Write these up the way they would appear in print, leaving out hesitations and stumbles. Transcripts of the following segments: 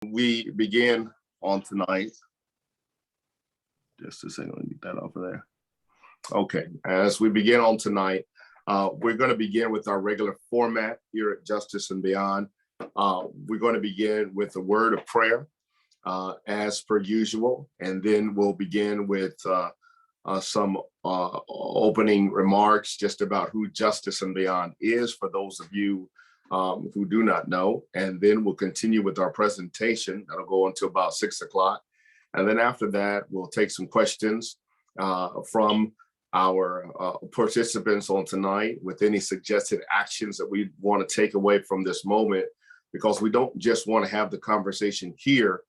We begin on tonight. Just a second, let me get that off of there. Okay, as we begin on tonight, we're going to begin with our regular format here at Justice and Beyond. We're going to begin with a word of prayer, as per usual, and then we'll begin with some opening remarks just about who Justice and Beyond is for those of you who do not know. And then we'll continue with our presentation. That'll go until about 6 o'clock. And then after that, we'll take some questions from our participants on tonight with any suggested actions that we want to take away from this moment, because we don't just want to have the conversation here.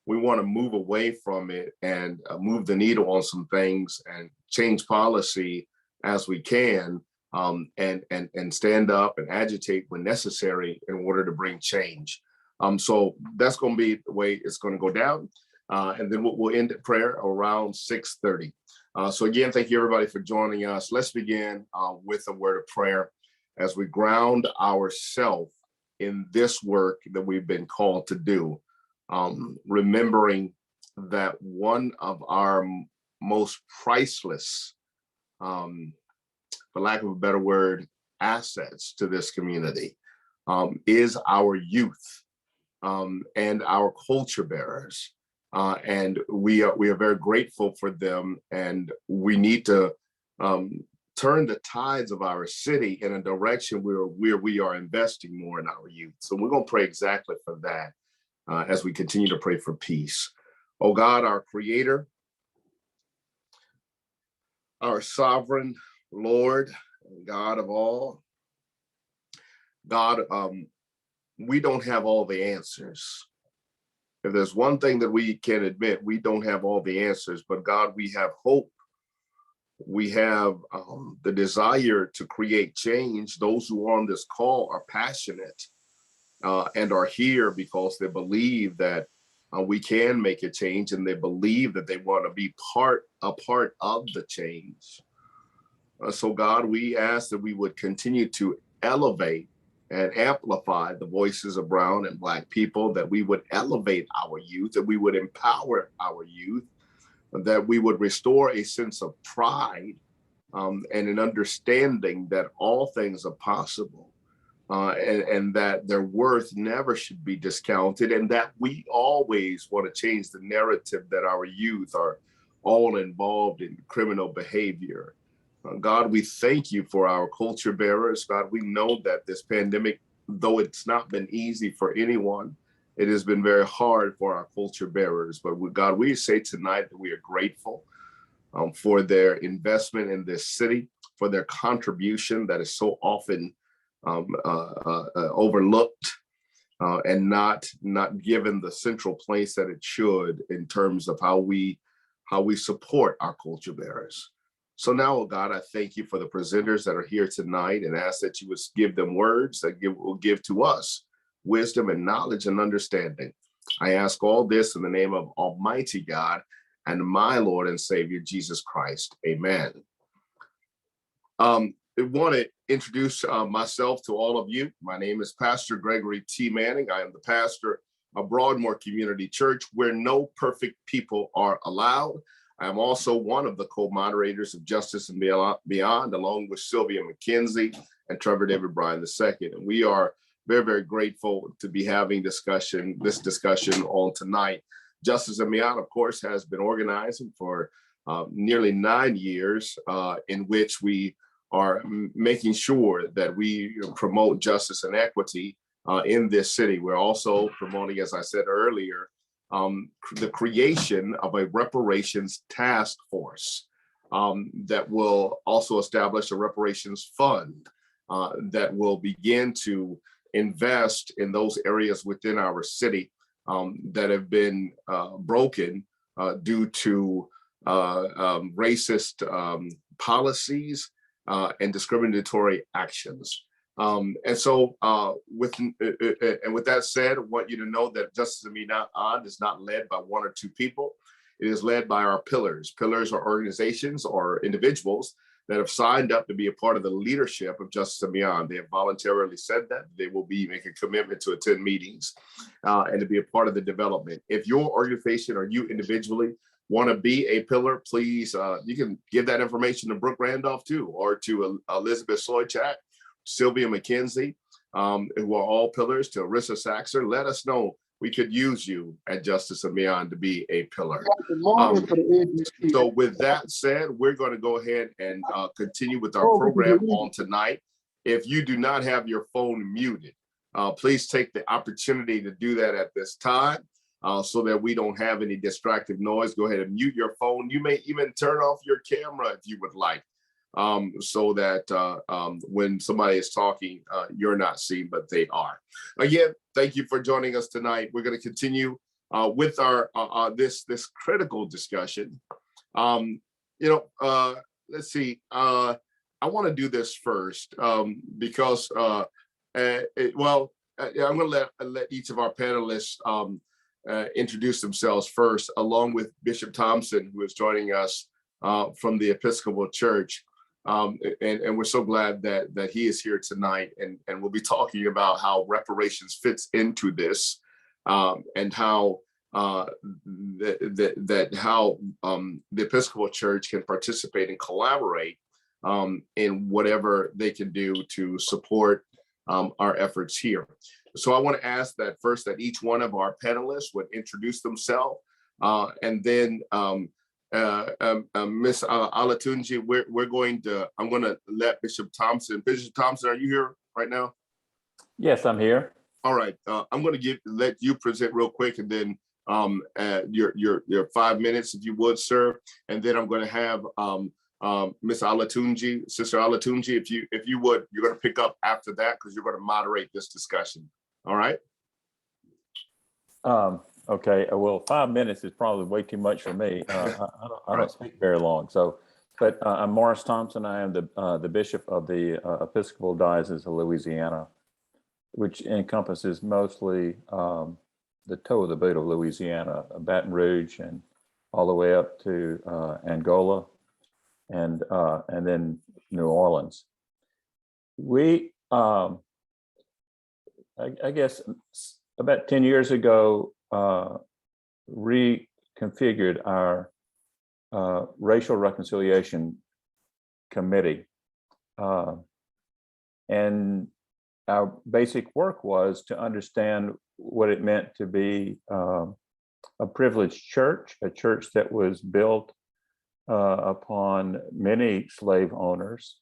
We want to move away from it and move the needle on some things and change policy as we can, and stand up and agitate when necessary in order to bring change. So that's going to be the way it's going to go down. And then we'll end at prayer around 6:30. So again, thank you everybody for joining us. Let's begin with a word of prayer as we ground ourselves in this work that we've been called to do. Remembering that one of our most priceless, for lack of a better word, assets to this community is our youth and our culture bearers. And we are very grateful for them, and we need to turn the tides of our city in a direction where we are investing more in our youth. So we're going to pray exactly for that as we continue to pray for peace. Oh God, our creator, our sovereign Lord, God of all, God, we don't have all the answers. If there's one thing that we can admit, we don't have all the answers, but God, we have hope. We have the desire to create change. Those who are on this call are passionate and are here because they believe that we can make a change, and they believe that they want to be a part of the change. So God, we ask that we would continue to elevate and amplify the voices of brown and Black people, that we would elevate our youth, that we would empower our youth, that we would restore a sense of pride and an understanding that all things are possible, and that their worth never should be discounted, and that we always want to change the narrative that our youth are all involved in criminal behavior. God, we thank you for our culture bearers. God, we know that this pandemic, though it's not been easy for anyone, it has been very hard for our culture bearers. But God, we say tonight that we are grateful for their investment in this city, for their contribution that is so often overlooked and not given the central place that it should in terms of how we support our culture bearers. So now, oh God, I thank you for the presenters that are here tonight, and ask that you would give them words that will give to us wisdom and knowledge and understanding. I ask all this in the name of Almighty God and my Lord and Savior, Jesus Christ. Amen. I want to introduce myself to all of you. My name is Pastor Gregory T. Manning. I am the pastor of Broadmoor Community Church, where no perfect people are allowed. I'm also one of the co-moderators of Justice and Beyond, along with Sylvia McKenzie and Trevor David Bryan II. And we are very, very grateful to be having this discussion on tonight. Justice and Beyond, of course, has been organizing for nearly 9 years, in which we are making sure that we promote justice and equity in this city. We're also promoting, as I said earlier, the creation of a reparations task force that will also establish a reparations fund that will begin to invest in those areas within our city that have been broken due to racist policies and discriminatory actions. And with that said, I want you to know that Justice and Beyond is not led by one or two people. It is led by our pillars. Pillars are organizations or individuals that have signed up to be a part of the leadership of Justice and Beyond. They have voluntarily said that they will be making a commitment to attend meetings and to be a part of the development. If your organization or you individually want to be a pillar, please, you can give that information to Brooke Randolph too, or to Elizabeth Soychak, Sylvia McKenzie, who are all pillars, to Arissa Saxer. Let us know. We could use you at Justice and Beyond to be a pillar. So with that said, we're going to go ahead and continue with our program on tonight. If you do not have your phone muted, please take the opportunity to do that at this time so that we don't have any distractive noise. Go ahead and mute your phone. You may even turn off your camera if you would like, so that when somebody is talking, you're not seen, but they are. Again, thank you for joining us tonight. We're going to continue with our this critical discussion. Let's see. I want to do this first because I'm going to let each of our panelists introduce themselves first, along with Bishop Thompson, who is joining us from the Episcopal Church. And we're so glad that he is here tonight, and we'll be talking about how reparations fits into this, and how the Episcopal Church can participate and collaborate in whatever they can do to support our efforts here. So I want to ask that first that each one of our panelists would introduce themselves, and then Miss Olatunji, I'm going to let Bishop Thompson. Bishop Thompson, are you here right now? Yes, I'm here. All right. I'm going to let you present real quick, and then your 5 minutes, if you would, sir. And then I'm going to have Miss Olatunji, Sister Olatunji, if you would, you're going to pick up after that because you're going to moderate this discussion. All right. Okay. Well, 5 minutes is probably way too much for me. I don't speak very long. But I'm Morris Thompson. I am the bishop of the Episcopal Diocese of Louisiana, which encompasses mostly the toe of the boot of Louisiana, Baton Rouge, and all the way up to Angola, and then New Orleans. We, I guess, about 10 years ago, reconfigured our racial reconciliation committee, and our basic work was to understand what it meant to be a privileged church, a church that was built upon many slave owners.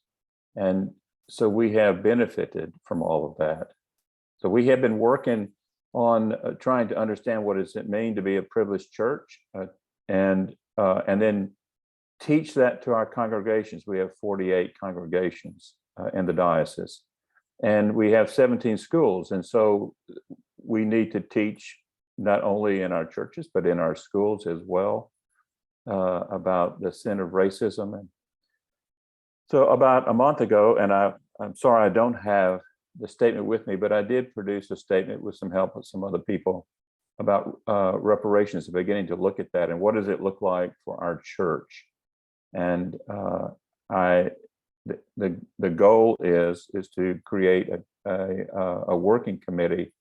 And so we have benefited from all of that. So we have been working on trying to understand what does it mean to be a privileged church, and then teach that to our congregations. We have 48 congregations in the diocese, and we have 17 schools. And so we need to teach not only in our churches, but in our schools as well, about the sin of racism. And so about a month ago, and I'm sorry I don't have the statement with me, but I did produce a statement with some help with some other people about reparations, beginning to look at that and what does it look like for our church. And the goal is to create a working committee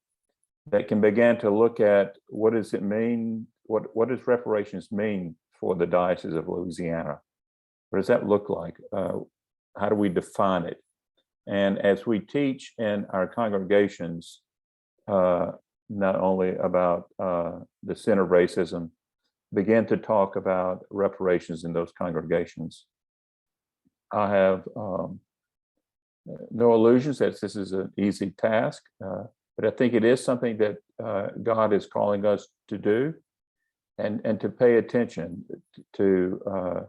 that can begin to look at what does it mean, what does reparations mean for the Diocese of Louisiana? What does that look like? How do we define it? And as we teach in our congregations, not only about the sin of racism, begin to talk about reparations in those congregations. I have no illusions that this is an easy task, but I think it is something that God is calling us to do, and to pay attention to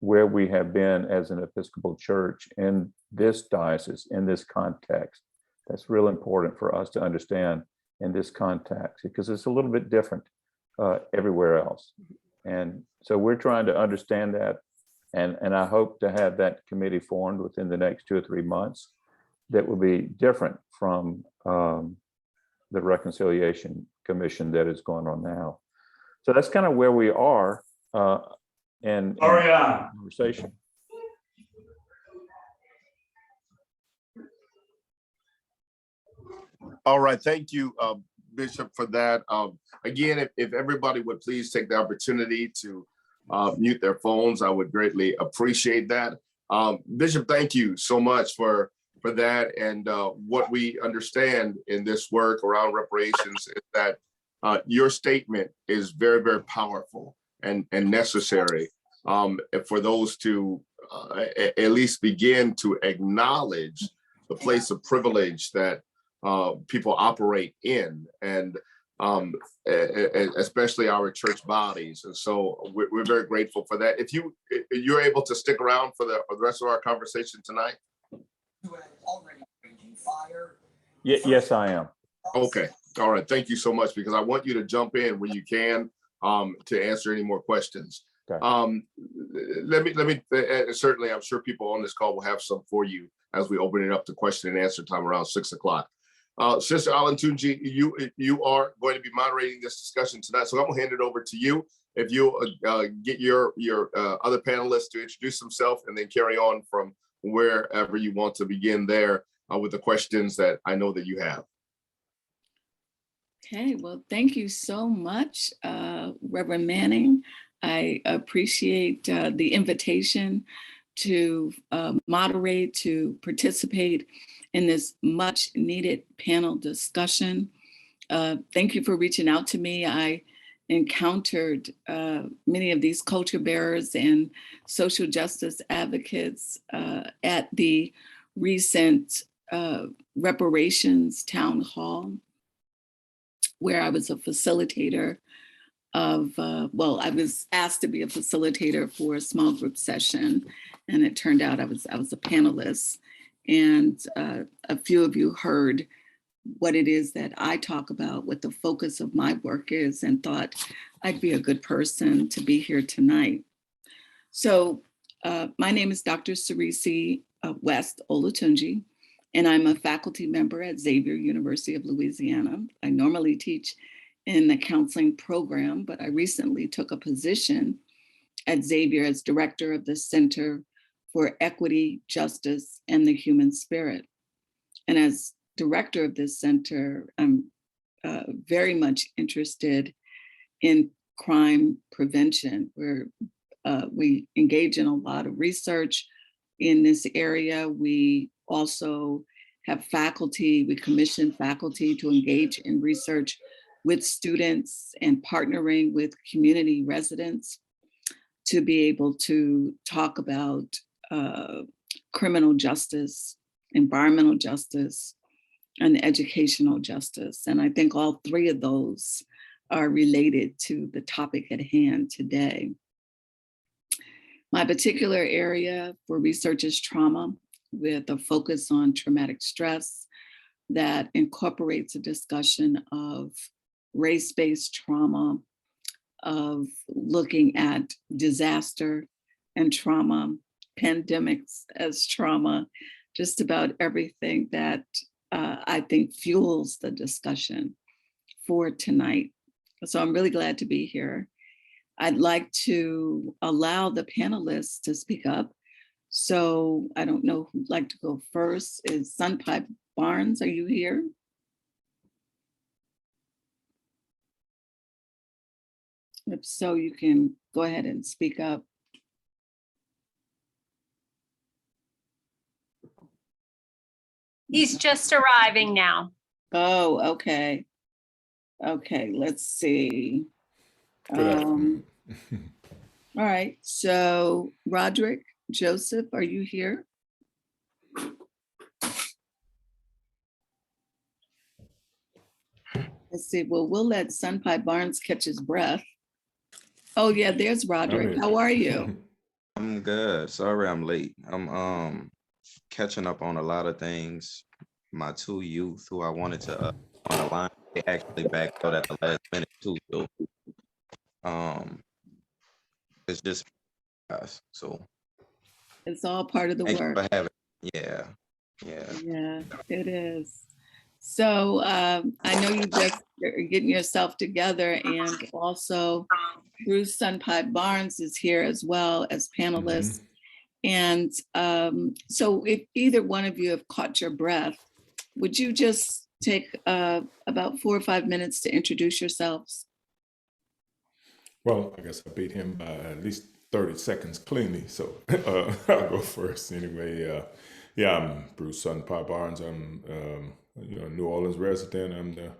where we have been as an Episcopal Church in this diocese, in this context. That's real important for us to understand in this context, because it's a little bit different everywhere else. And so we're trying to understand that, and I hope to have that committee formed within the next 2 or 3 months that will be different from the Reconciliation Commission that is going on now. So that's kind of where we are in conversation. All right, thank you, Bishop, for that. Again, if everybody would please take the opportunity to mute their phones, I would greatly appreciate that. Bishop, thank you so much for that. And what we understand in this work around reparations is that your statement is very, very powerful and necessary for those to at least begin to acknowledge the place of privilege that people operate in, and especially our church bodies. And so we're very grateful for that. If you're able to stick around for the rest of our conversation tonight. Yes, I am. Okay. All right. Thank you so much, because I want you to jump in when you can to answer any more questions. Okay. Let me certainly, I'm sure people on this call will have some for you as we open it up to question and answer time around 6 o'clock. Sister Olatunji, you are going to be moderating this discussion tonight, so I'm gonna hand it over to you. If you get your other panelists to introduce themselves and then carry on from wherever you want to begin there with the questions that I know that you have. Okay, well, thank you so much, Reverend Manning. I appreciate the invitation to moderate, to participate in this much needed panel discussion. Thank you for reaching out to me. I encountered many of these culture bearers and social justice advocates at the recent reparations town hall, where I was a facilitator of, well, I was asked to be a facilitator for a small group session, and it turned out I was a panelist. And a few of you heard what it is that I talk about, what the focus of my work is, and thought I'd be a good person to be here tonight. So my name is Dr. Cerisi West Olatunji, and I'm a faculty member at Xavier University of Louisiana. I normally teach in the counseling program, but I recently took a position at Xavier as director of the Center for Equity, Justice, and the Human Spirit. And as director of this center, I'm very much interested in crime prevention, where we engage in a lot of research in this area. We also have faculty, we commission faculty to engage in research with students and partnering with community residents to be able to talk about criminal justice, environmental justice, and educational justice. And I think all three of those are related to the topic at hand today. My particular area for research is trauma, with a focus on traumatic stress that incorporates a discussion of race-based trauma, of looking at disaster and trauma, pandemics as trauma, just about everything that I think fuels the discussion for tonight. So I'm really glad to be here. I'd like to allow the panelists to speak up. So I don't know who'd like to go first. Is Sunpipe Barnes, are you here? If so, you can go ahead and speak up. He's just arriving now. Oh, okay. Okay, let's see. Good afternoon. All right, so Roderick Joseph, are you here? Let's see, well, we'll let Sunpipe Barnes catch his breath. Oh yeah, there's Roderick. How are you? I'm good. Sorry I'm late. I'm catching up on a lot of things. My two youth who I wanted to on the line, they actually backed out at the last minute too. So it's just us. So It's all part of the thank you work. for having me. Yeah. Yeah, it is. So I know you just are getting yourself together, and also Bruce Sunpipe Barnes is here as well as panelists. And so if either one of you have caught your breath, would you just take about 4 or 5 minutes to introduce yourselves. Well, I guess I beat him by at least 30 seconds cleanly, so I'll go first anyway. Yeah, I'm Bruce Sunpie Barnes. I'm a New Orleans resident. I'm the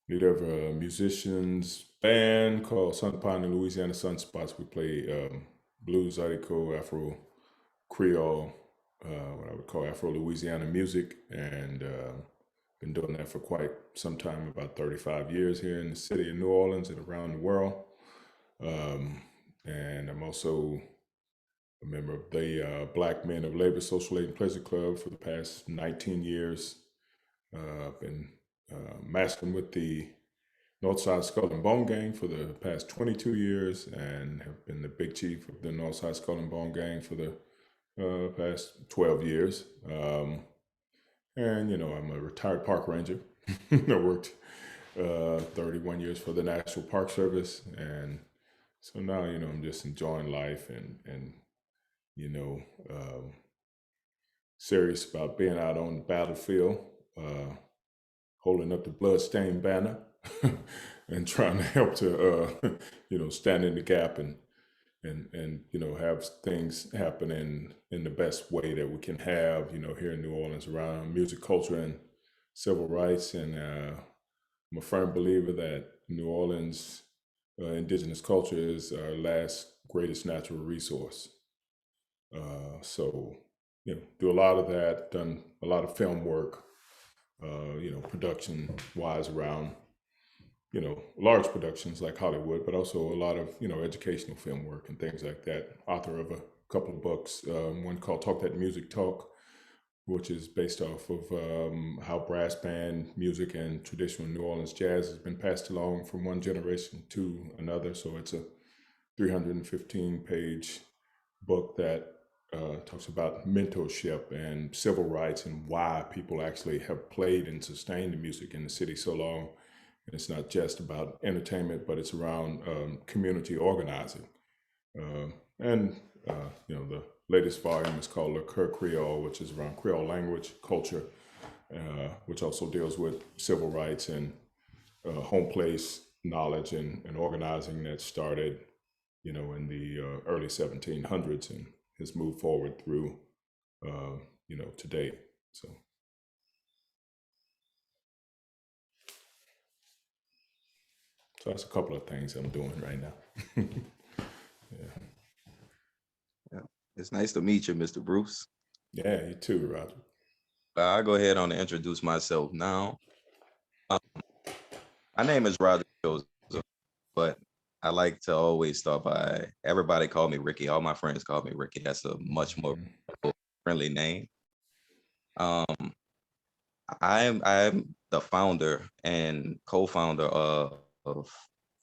leader of a musicians band called Sunpie and the Louisiana Sunspots. We play blues, zydeco, Afro Creole, what I would call Afro Louisiana music, and been doing that for quite some time, about 35 years here in the city of New Orleans and around the world. And I'm also a member of the Black Men of Labor Social Aid and Pleasure Club for the past 19 years. I've been masking with the Northside Skull and Bone Gang for the past 22 years and have been the big chief of the Northside Skull and Bone Gang for the past 12 years. And, I'm a retired park ranger. I worked 31 years for the National Park Service. And so now, I'm just enjoying life and serious about being out on the battlefield, holding up the bloodstained banner and trying to help to, stand in the gap and have things happen in the best way that we can have, here in New Orleans around music, culture, and civil rights. And I'm a firm believer that New Orleans indigenous culture is our last greatest natural resource. So, do a lot of that, done a lot of film work, production wise around large productions like Hollywood, but also a lot of, educational film work and things like that. Author of a couple of books, one called Talk That Music Talk, which is based off of how brass band music and traditional New Orleans jazz has been passed along from one generation to another. So it's a 315-page book that talks about mentorship and civil rights and why people actually have played and sustained the music in the city so long. And it's not just about entertainment, but it's around community organizing. The latest volume is called Le Coeur Creole, which is around Creole language, culture, which also deals with civil rights and home place knowledge and organizing that started, in the early 1700s and has moved forward through, today. So. So that's a couple of things I'm doing right now. Yeah. It's nice to meet you, Mr. Bruce. Yeah, you too, Roger. I'll go ahead on and introduce myself now. My name is Roger Joseph, but I like to always start by, everybody call me Ricky. All my friends call me Ricky. That's a much more friendly name. I'm the founder and co-founder of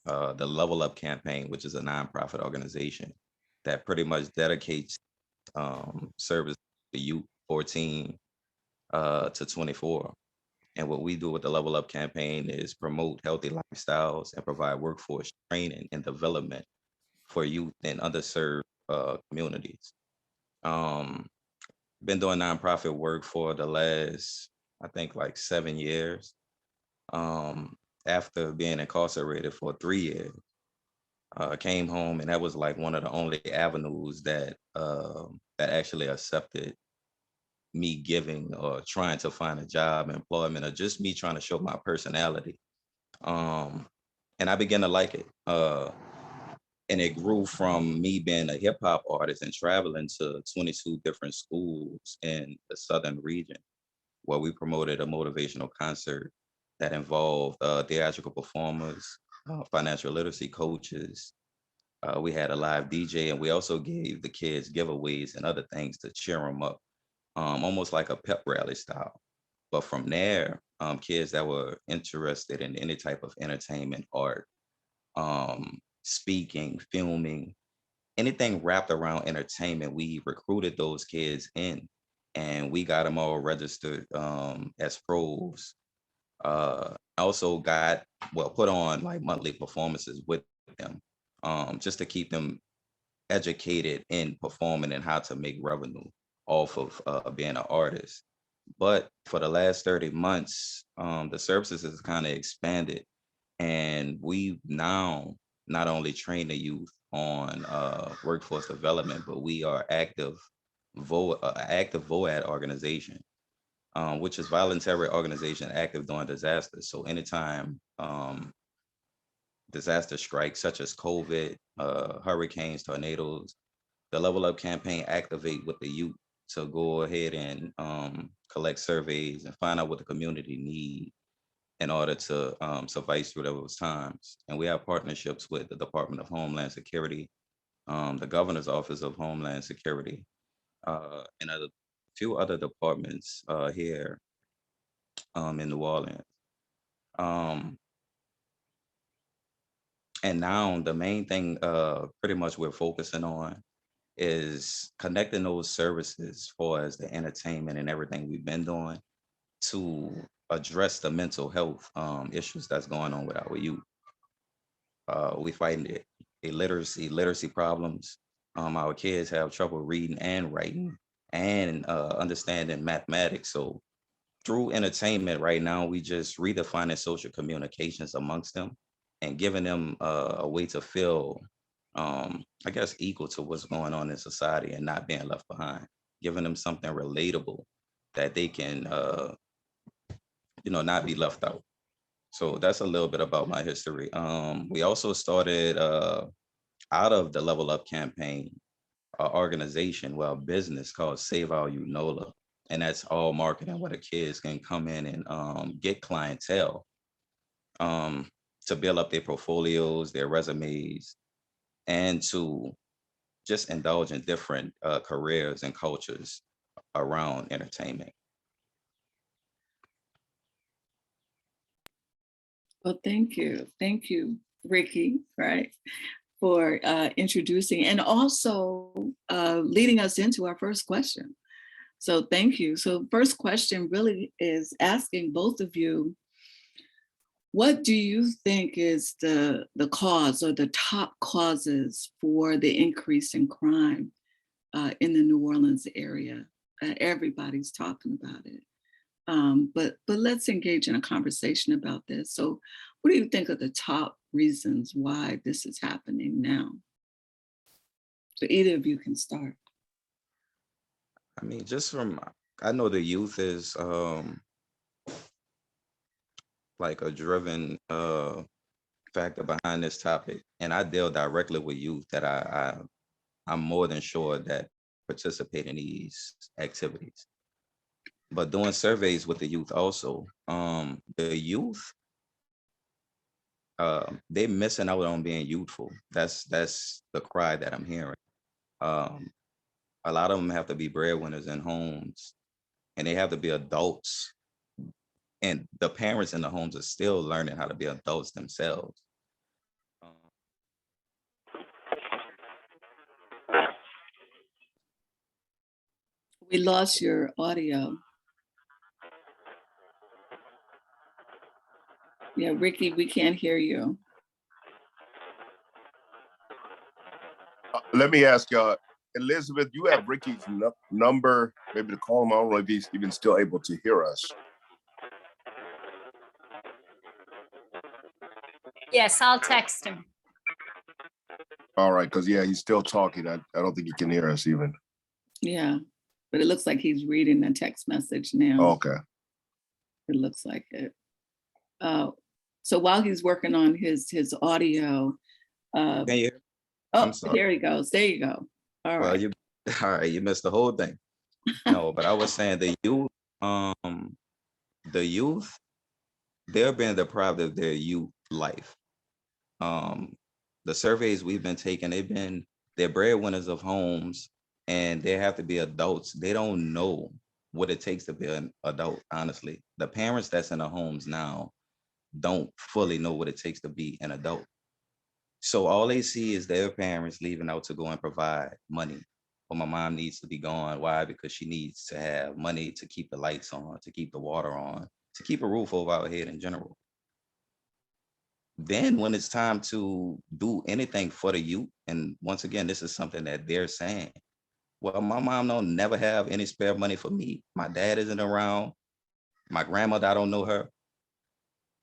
the Level Up Campaign, which is a nonprofit organization that pretty much dedicates service to youth 14 to 24. And what we do with the Level Up Campaign is promote healthy lifestyles and provide workforce training and development for youth in underserved communities. Been doing nonprofit work for the last, I think, like 7 years. After being incarcerated for 3 years, came home, and that was like one of the only avenues that that actually accepted me giving or trying to find a job, employment, or just me trying to show my personality. And I began to like it. And it grew from me being a hip hop artist and traveling to 22 different schools in the Southern region, where we promoted a motivational concert that involved theatrical performers, financial literacy coaches. We had a live DJ, and we also gave the kids giveaways and other things to cheer them up, almost like a pep rally style. But from there, kids that were interested in any type of entertainment, art, speaking, filming, anything wrapped around entertainment, we recruited those kids in, and we got them all registered as pros. Also got, put on like monthly performances with them, just to keep them educated in performing and how to make revenue off of being an artist. But for the last 30 months, the services has kind of expanded, and we now not only train the youth on workforce development, but we are active VOAD organization, which is voluntary organization active during disasters. So anytime disaster strikes such as COVID, hurricanes, tornadoes, the Level Up campaign activate with the youth to go ahead and collect surveys and find out what the community need in order to suffice through those times. And we have partnerships with the Department of Homeland Security, the Governor's Office of Homeland Security, and a few other departments here in New Orleans. And now the main thing pretty much we're focusing on is connecting those services for as the entertainment and everything we've been doing to address the mental health issues that's going on with our youth. We find literacy problems. Our kids have trouble reading and writing and understanding mathematics. So through entertainment right now, we just redefining social communications amongst them and giving them a way to feel, I guess, equal to what's going on in society and not being left behind, giving them something relatable that they can, not be left out. So that's a little bit about my history. We also started out of the Level Up campaign, an organization, well, a business called Save Our Youth NOLA. And that's all marketing where the kids can come in and get clientele to build up their portfolios, their resumes, and to just indulge in different careers and cultures around entertainment. Well, thank you. Thank you, Ricky, right, for introducing and also leading us into our first question. So thank you. So first question really is asking both of you, what do you think is the cause or the top causes for the increase in crime in the New Orleans area? Everybody's talking about it. But let's engage in a conversation about this. So what do you think are the top reasons why this is happening now? So either of you can start. I mean, I know the youth is like a driven factor behind this topic. And I deal directly with youth that I'm more than sure that participate in these activities. But doing surveys with the youth also, the youth, they're missing out on being youthful. That's the cry that I'm hearing. A lot of them have to be breadwinners in homes, and they have to be adults. And the parents in the homes are still learning how to be adults themselves. We lost your audio. Yeah, Ricky, we can't hear you. Let me ask Elizabeth, you have Ricky's number, maybe to call him. I don't know if he's even still able to hear us. Yes, I'll text him. All right, because yeah, he's still talking. I don't think he can hear us even. Yeah, but it looks like he's reading a text message now. Okay. It looks like it. So while he's working on his audio, Can you hear? oh, I'm sorry. here he goes. There you go. All Well, right. all right, you missed the whole thing. No, but I was saying the youth, they're being deprived of their youth life. The surveys we've been taking, they're breadwinners of homes, and they have to be adults. They don't know what it takes to be an adult, honestly. The parents that's in the homes now don't fully know what it takes to be an adult. So all they see is their parents leaving out to go and provide money. Well, my mom needs to be gone. Why? Because she needs to have money to keep the lights on, to keep the water on, to keep a roof over our head in general. Then when it's time to do anything for the youth, and once again, this is something that they're saying, Well, my mom don't never have any spare money for me. My dad isn't around. My grandmother, I don't know her.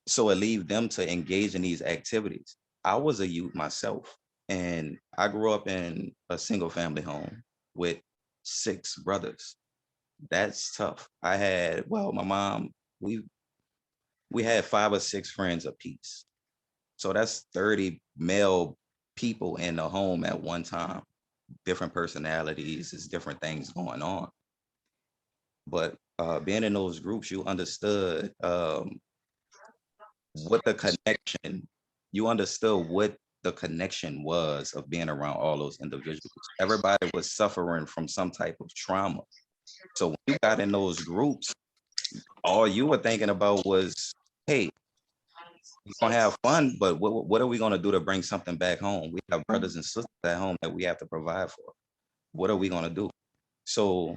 So it leave them to engage in these activities. I was a youth myself, and I grew up in a single family home with 6 brothers. That's tough. I had, well, my mom, we had 5 or 6 friends apiece. So that's 30 male people in the home at one time. Different personalities, there's different things going on. But being in those groups, you understood what the connection, you understood what the connection was of being around all those individuals. Everybody was suffering from some type of trauma. So when you got in those groups, all you were thinking about was, hey, we're gonna have fun, but what are we gonna do to bring something back home? We have brothers and sisters at home that we have to provide for. What are we gonna do? So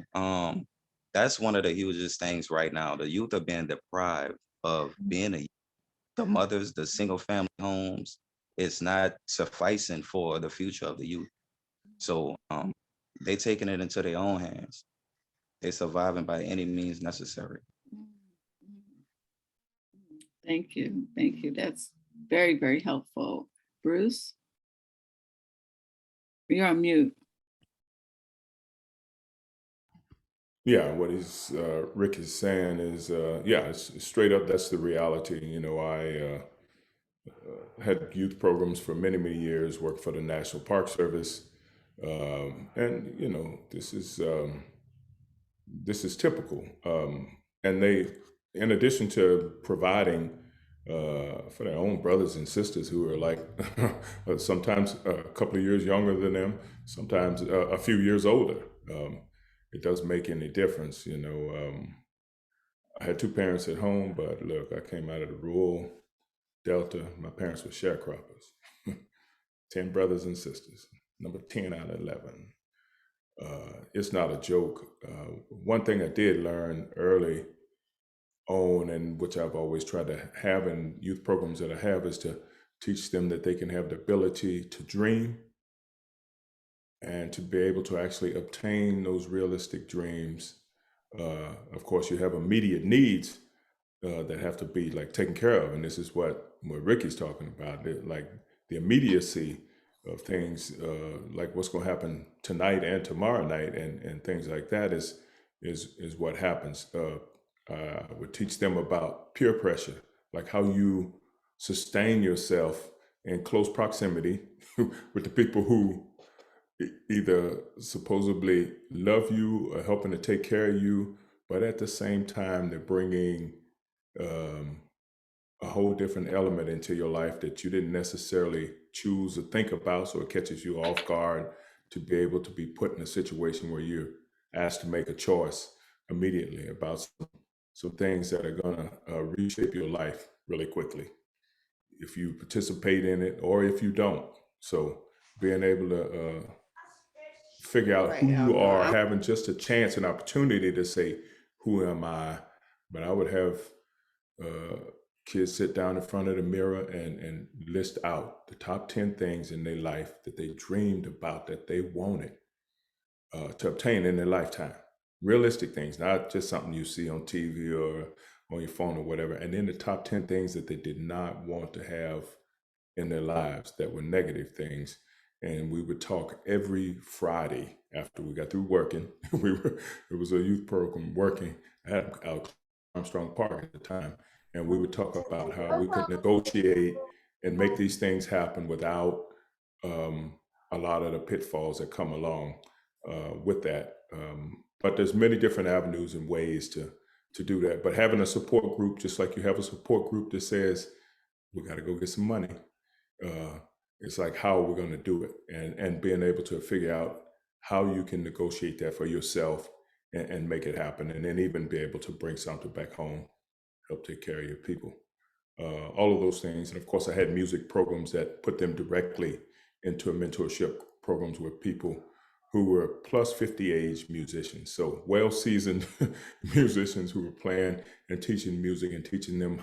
that's one of the hugest things right now. The youth are being deprived of being a youth. The mothers, the single family homes, it's not sufficing for the future of the youth. So they taking it into their own hands. They surviving by any means necessary. Thank you. Thank you. That's very, very helpful. Bruce? You're on mute. Yeah, what Rick is saying is, yeah, it's straight up. That's the reality. You know, I had youth programs for many, many years. Worked for the National Park Service, and you know, this is typical. And they, in addition to providing for their own brothers and sisters who are like sometimes a couple of years younger than them, sometimes a few years older. It doesn't make any difference, you know. I had 2 parents at home, but look, I came out of the rural Delta. My parents were sharecroppers. 10 brothers and sisters, number 10 out of 11. It's not a joke. One thing I did learn early on, and which I've always tried to have in youth programs that I have, is to teach them that they can have the ability to dream and to be able to actually obtain those realistic dreams. Of course, you have immediate needs that have to be like taken care of, and this is what Ricky's talking about, like the immediacy of things, like what's going to happen tonight and tomorrow night, and things like that is what happens. I would teach them about peer pressure, like how you sustain yourself in close proximity with the people who either supposedly love you or helping to take care of you, but at the same time, they're bringing a whole different element into your life that you didn't necessarily choose or think about. So it catches you off guard to be able to be put in a situation where you're asked to make a choice immediately about some things that are going to reshape your life really quickly if you participate in it or if you don't. So being able to figure out who you are, having just a chance, an opportunity to say, who am I? But I would have kids sit down in front of the mirror and list out the top 10 things in their life that they dreamed about, that they wanted to obtain in their lifetime. Realistic things, not just something you see on TV or on your phone or whatever. And then the top 10 things that they did not want to have in their lives that were negative things. And we would talk every Friday after we got through working. It was a youth program working at Armstrong Park at the time. And we would talk about how we could negotiate and make these things happen without a lot of the pitfalls that come along with that. But there's many different avenues and ways to do that. But having a support group, just like you have a support group that says, we got to go get some money. It's like, how are we going to do it? And being able to figure out how you can negotiate that for yourself and make it happen. And then even be able to bring something back home, help take care of your people. All of those things. And of course, I had music programs that put them directly into a mentorship programs with people who were plus 50 age musicians. So well-seasoned musicians who were playing and teaching music and teaching them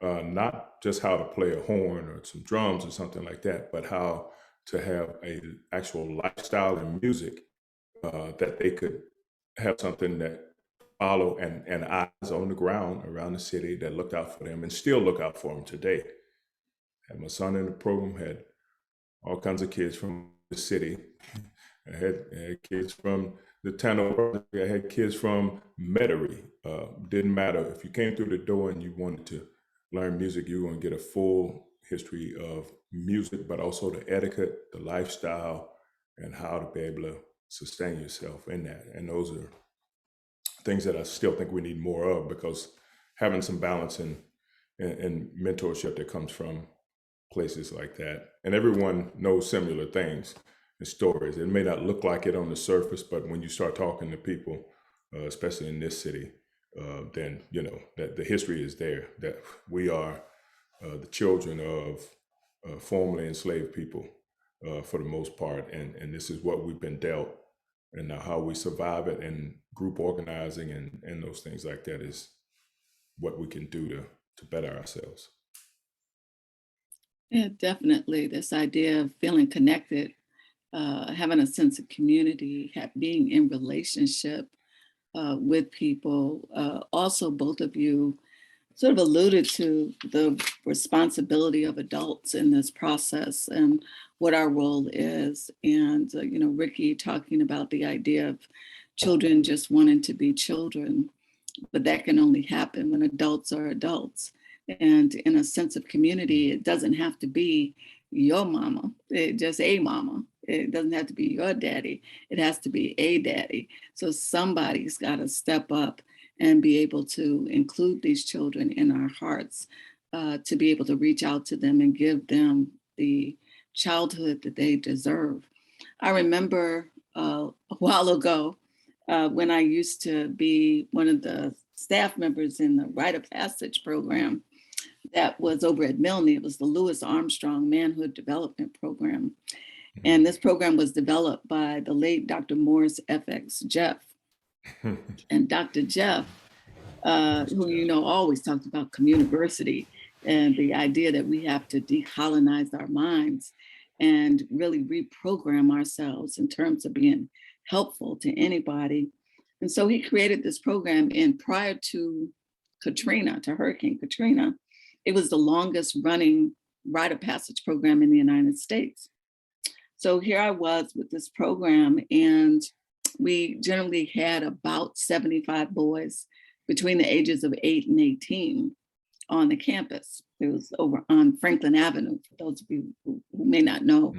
not just how to play a horn or some drums or something like that, but how to have a actual lifestyle in music that they could have something that follow and eyes on the ground around the city that looked out for them and still look out for them today. Had my son in the program, had all kinds of kids from the city. I had kids from the Tano. I had kids from Metairie. Didn't matter if you came through the door and you wanted to learn music, you were going to get a full history of music, but also the etiquette, the lifestyle, and how to be able to sustain yourself in that. And those are things that I still think we need more of, because having some balance and mentorship that comes from places like that. And everyone knows similar things and stories. It may not look like it on the surface, but when you start talking to people, especially in this city, then you know that the history is there, that we are the children of formerly enslaved people for the most part. And this is what we've been dealt. And now how we survive it, and group organizing and those things like that is what we can do to better ourselves. Yeah, definitely. This idea of feeling connected, having a sense of community, being in relationship with people. Also, both of you sort of alluded to the responsibility of adults in this process and what our role is. And, Ricky talking about the idea of children just wanting to be children, but that can only happen when adults are adults. And in a sense of community, it doesn't have to be your mama, just a mama. It doesn't have to be your daddy. It has to be a daddy. So somebody's got to step up and be able to include these children in our hearts, to be able to reach out to them and give them the childhood that they deserve. I remember a while ago when I used to be one of the staff members in the Rite of Passage program that was over at Milne. It was the Louis Armstrong Manhood Development Program. And this program was developed by the late Dr. Morris FX Jeff. And Dr. Jeff, who always talked about communiversity and the idea that we have to decolonize our minds and really reprogram ourselves in terms of being helpful to anybody. And so he created this program, and prior to Hurricane Katrina, it was the longest running rite of passage program in the United States. So here I was with this program, and we generally had about 75 boys between the ages of 8 and 18 on the campus. It was over on Franklin Avenue, for those of you who may not know,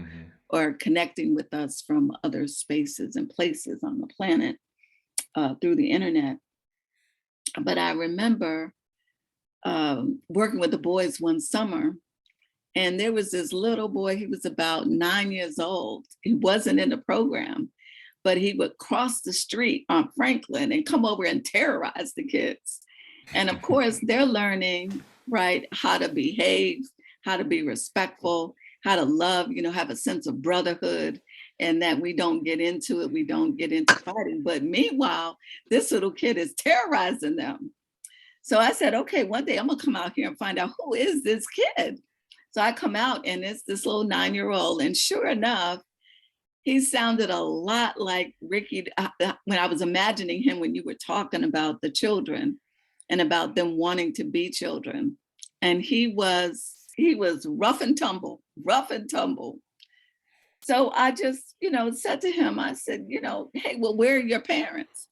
or connecting with us from other spaces and places on the planet through the internet. But I remember working with the boys one summer, and there was this little boy. He was about 9 years old. He wasn't in the program, but he would cross the street on Franklin and come over and terrorize the kids. And of course, they're learning, right, how to behave, how to be respectful, how to love, have a sense of brotherhood, and that we don't get into it, we don't get into fighting. But meanwhile, this little kid is terrorizing them. So I said, okay, one day I'm gonna come out here and find out who is this kid. So I come out, and it's this little 9-year-old, and sure enough, he sounded a lot like Ricky when I was imagining him when you were talking about the children and about them wanting to be children. And he was rough and tumble. So I just, said to him, I said, hey, well, where are your parents?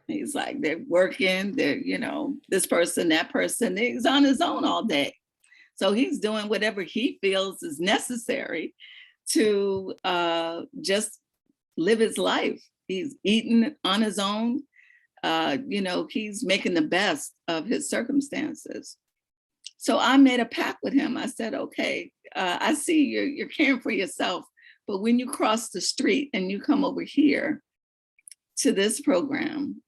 He's like, they're working, they're, this person, that person. He's on his own all day. So he's doing whatever he feels is necessary to just live his life. He's eating on his own. He's making the best of his circumstances. So I made a pact with him. I said, okay, I see you're caring for yourself, but when you cross the street and you come over here to this program,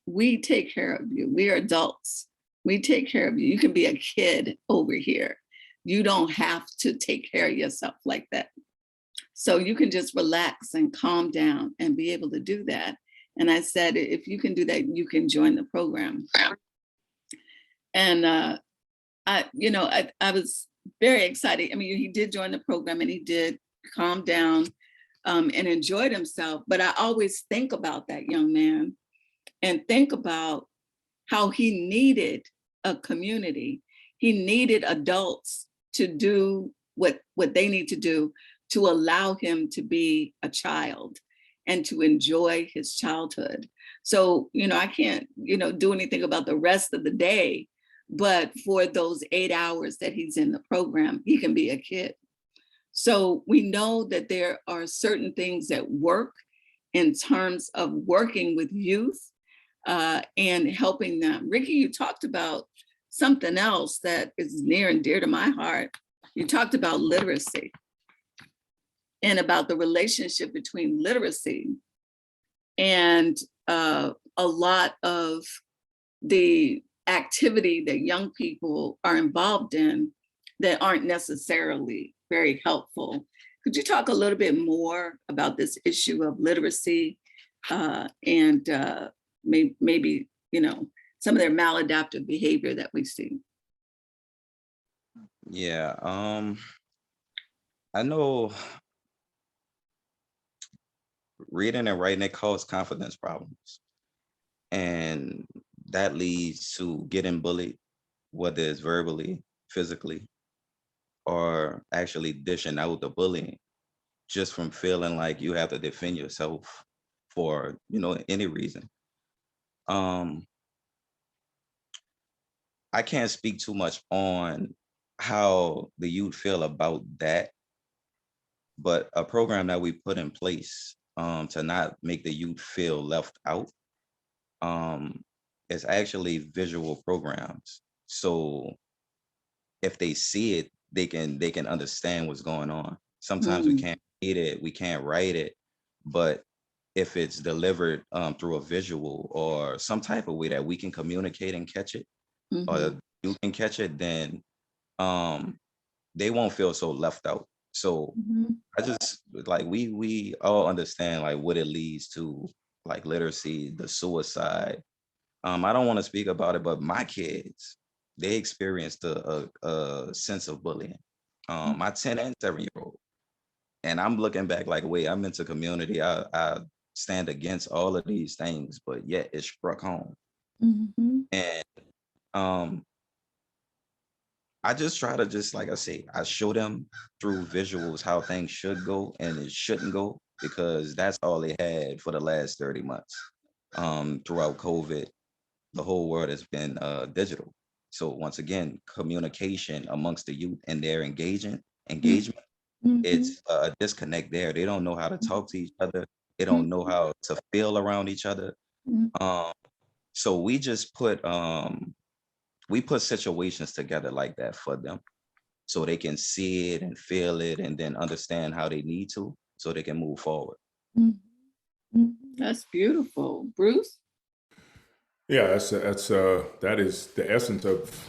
we take care of you. We are adults. We take care of you. You can be a kid over here. You don't have to take care of yourself like that. So you can just relax and calm down and be able to do that. And I said, if you can do that, you can join the program. And I was very excited. I mean, he did join the program, and he did calm down. and enjoyed himself. But I always think about that young man and think about how he needed a community. He needed adults to do what they need to do to allow him to be a child and to enjoy his childhood. So, I can't, do anything about the rest of the day, but for those 8 hours that he's in the program, he can be a kid. So we know that there are certain things that work in terms of working with youth and helping them. Ricky, you talked about something else that is near and dear to my heart. You talked about literacy and about the relationship between literacy and a lot of the activity that young people are involved in that aren't necessarily very helpful. Could you talk a little bit more about this issue of literacy and maybe, some of their maladaptive behavior that we see? Yeah, I know reading and writing, it causes confidence problems. And that leads to getting bullied, whether it's verbally, physically, or actually dishing out the bullying just from feeling like you have to defend yourself for, any reason. I can't speak too much on how the youth feel about that, but a program that we put in place to not make the youth feel left out is actually visual programs. So if they see it, they can understand what's going on. Sometimes we can't read it, we can't write it, but if it's delivered through a visual or some type of way that we can communicate and catch it, or you can catch it, then they won't feel so left out. So I just like we all understand like what it leads to, like literacy, the suicide. I don't want to speak about it, but my kids, they experienced a sense of bullying. My 10 and 7-year-old. And I'm looking back like, wait, I'm into community. I stand against all of these things, but yet it struck home. And I just try to like I say, I show them through visuals how things should go and it shouldn't go, because that's all they had for the last 30 months. Throughout COVID, the whole world has been digital. So once again, communication amongst the youth and their engagement, it's a disconnect there. They don't know how to talk to each other. They don't know how to feel around each other. So we just put situations together like that for them, so they can see it and feel it and then understand how they need to, so they can move forward. That's beautiful. Bruce? Yeah, that is the essence of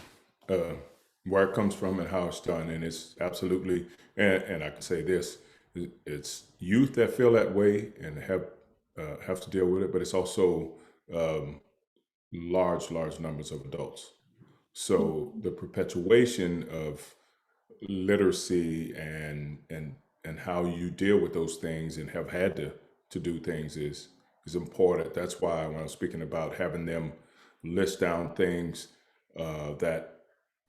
where it comes from and how it's done. And it's absolutely, and I can say this, it's youth that feel that way and have to deal with it, but it's also large numbers of adults. So the perpetuation of literacy and how you deal with those things and have had to do things is important. That's why when I was speaking about having them list down things that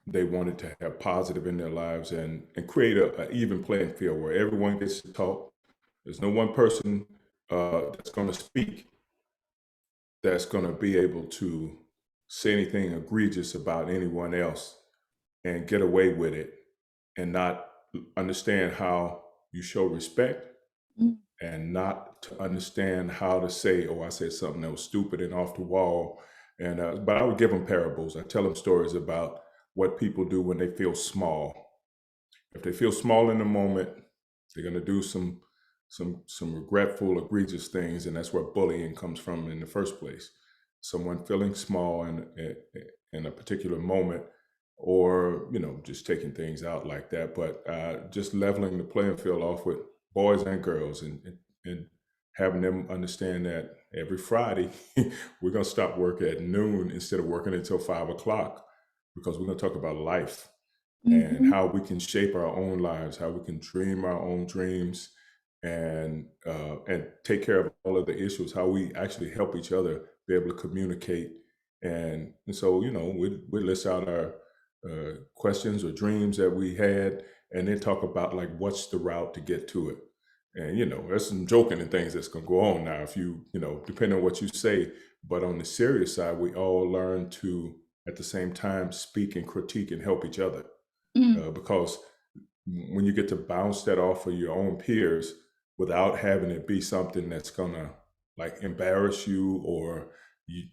they wanted to have positive in their lives and create an even playing field where everyone gets to talk. There's no one person that's going to speak that's going to be able to say anything egregious about anyone else and get away with it and not understand how you show respect and not to understand how to say, oh, I said something that was stupid and off the wall. And but I would give them parables. I tell them stories about what people do when they feel small. If they feel small in the moment, they're going to do some regretful, egregious things, and that's where bullying comes from in the first place. Someone feeling small in a particular moment, or just taking things out like that. But just leveling the playing field off with boys and girls, and having them understand that every Friday we're going to stop work at noon instead of working until 5 o'clock, because we're going to talk about life and how we can shape our own lives, how we can dream our own dreams, and take care of all of the issues, how we actually help each other be able to communicate. And so, we list out our questions or dreams that we had, and then talk about like what's the route to get to it. And there's some joking and things that's gonna go on now if depending on what you say. But on the serious side, we all learn to at the same time speak and critique and help each other. Because when you get to bounce that off of your own peers without having it be something that's gonna like embarrass you, or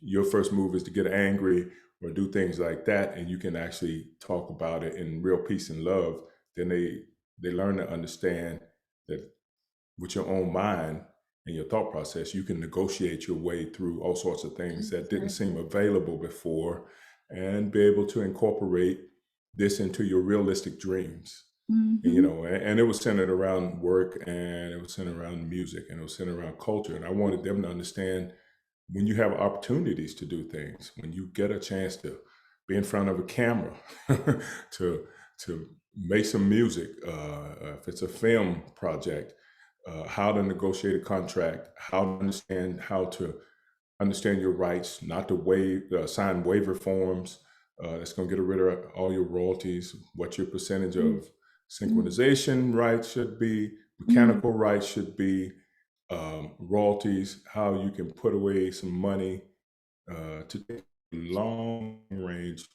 your first move is to get angry or do things like that, and you can actually talk about it in real peace and love, then they learn to understand that with your own mind and your thought process, you can negotiate your way through all sorts of things that didn't seem available before, and be able to incorporate this into your realistic dreams. And it was centered around work, and it was centered around music, and it was centered around culture. And I wanted them to understand, when you have opportunities to do things, when you get a chance to be in front of a camera, to make some music, if it's a film project, how to negotiate a contract, how to understand your rights, not to sign waiver forms. That's going to get rid of all your royalties, what your percentage of synchronization rights should be, mechanical rights should be, royalties, how you can put away some money to take a long range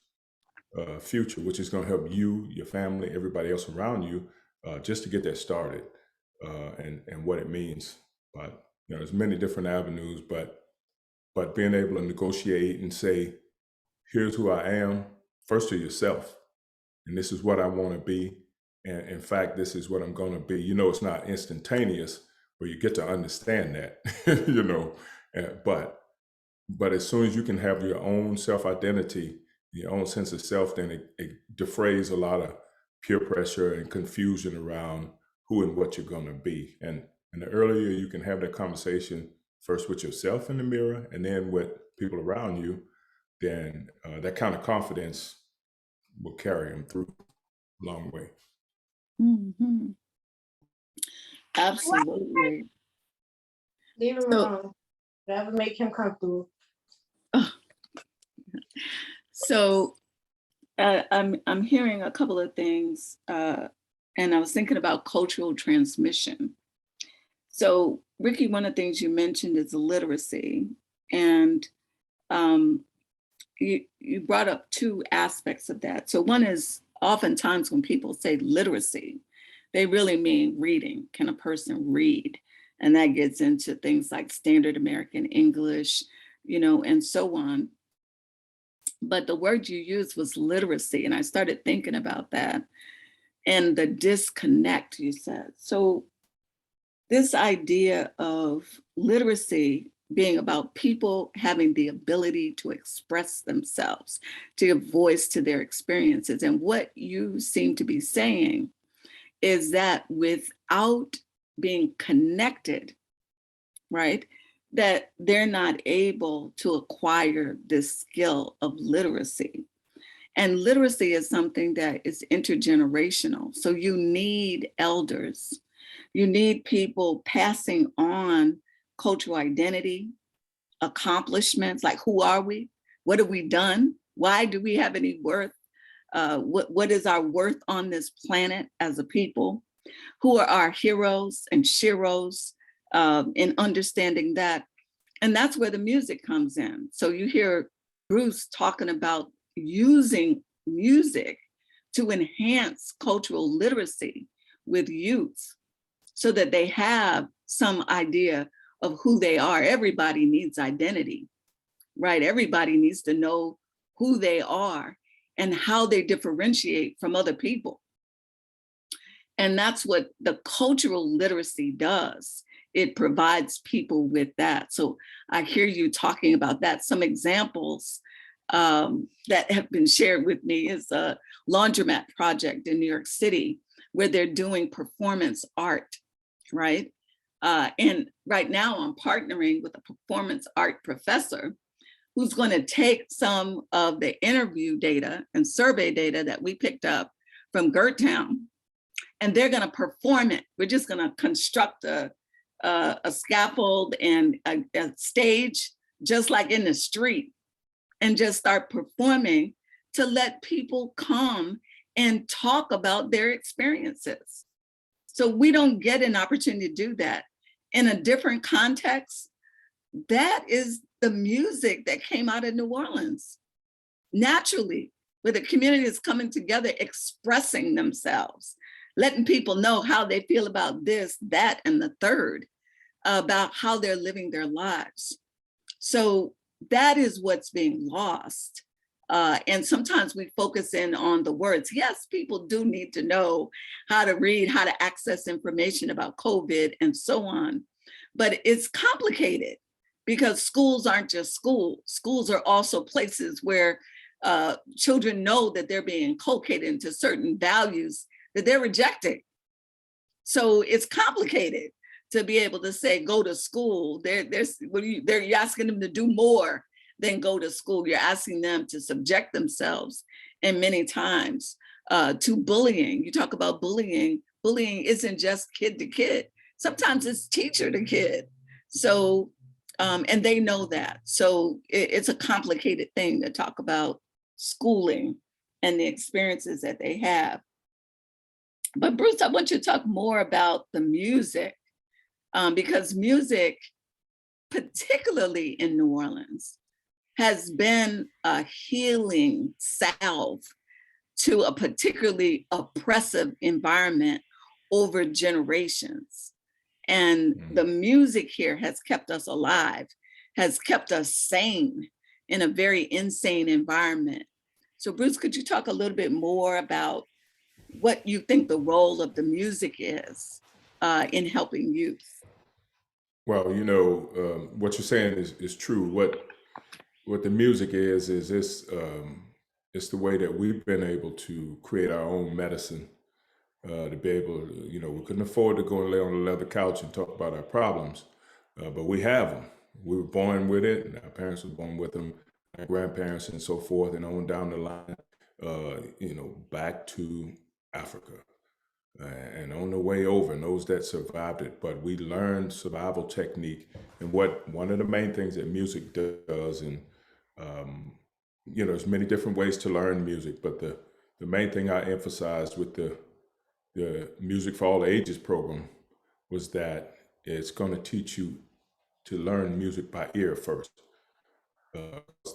future, which is going to help you, your family, everybody else around you, just to get that started, and what it means. But there's many different avenues, but being able to negotiate and say, here's who I am, first to yourself, and this is what I want to be, and in fact, this is what I'm going to be. It's not instantaneous, where you get to understand that, but as soon as you can have your own self-identity, your own sense of self, then it defrays a lot of peer pressure and confusion around who and what you're going to be. And the earlier you can have that conversation, first with yourself in the mirror, and then with people around you, then that kind of confidence will carry them through a long way. Absolutely. Leave him alone. Whatever make him comfortable. So I'm hearing a couple of things, and I was thinking about cultural transmission. So Ricky, one of the things you mentioned is literacy, and you brought up two aspects of that. So one is, oftentimes when people say literacy, they really mean reading. Can a person read? And that gets into things like standard American English, and so on. But the word you used was literacy, and I started thinking about that and the disconnect you said. So this idea of literacy being about people having the ability to express themselves, to give voice to their experiences. And what you seem to be saying is that without being connected, right, that they're not able to acquire this skill of literacy. And literacy is something that is intergenerational. So you need elders, you need people passing on cultural identity, accomplishments, like who are we? What have we done? Why do we have any worth? What is our worth on this planet as a people? Who are our heroes and sheroes, in understanding that? And that's where the music comes in. So you hear Bruce talking about using music to enhance cultural literacy with youth so that they have some idea of who they are. Everybody needs identity, right? Everybody needs to know who they are and how they differentiate from other people. And that's what the cultural literacy does. It provides people with that. So I hear you talking about that. Some examples that have been shared with me is a laundromat project in New York City where they're doing performance art, right? And right now I'm partnering with a performance art professor who's going to take some of the interview data and survey data that we picked up from Gert Town and they're going to perform it. We're just going to construct a scaffold and a stage, just like in the street, and just start performing to let people come and talk about their experiences. So we don't get an opportunity to do that. In a different context, that is the music that came out of New Orleans. Naturally, where the community is coming together, expressing themselves, letting people know how they feel about this, that, and the third, about how they're living their lives. So that is what's being lost. And sometimes we focus in on the words. Yes, people do need to know how to read, how to access information about COVID and so on. But it's complicated because schools aren't just schools. Schools are also places where children know that they're being inculcated into certain values that they're rejecting. So it's complicated to be able to say, go to school. You're asking them to do more than go to school. You're asking them to subject themselves, and many times to bullying. You talk about bullying. Bullying isn't just kid to kid. Sometimes it's teacher to kid. So, and they know that. So it's a complicated thing to talk about schooling and the experiences that they have. But Bruce, I want you to talk more about the music, because music, particularly in New Orleans, has been a healing salve to a particularly oppressive environment over generations. And the music here has kept us alive, has kept us sane in a very insane environment. So Bruce, could you talk a little bit more about what you think the role of the music is in helping youth? Well, you know, what you're saying is true. What the music is this, it's the way that we've been able to create our own medicine, to be able, you know, we couldn't afford to go and lay on a leather couch and talk about our problems, but we have them. We were born with it, and our parents were born with them, our grandparents and so forth, and on down the line, you know, back to Africa. And on the way over, and those that survived it, but we learned survival technique. And one of the main things that music does, and you know, there's many different ways to learn music, but the main thing I emphasized with the Music for All Ages program was that it's going to teach you to learn music by ear first.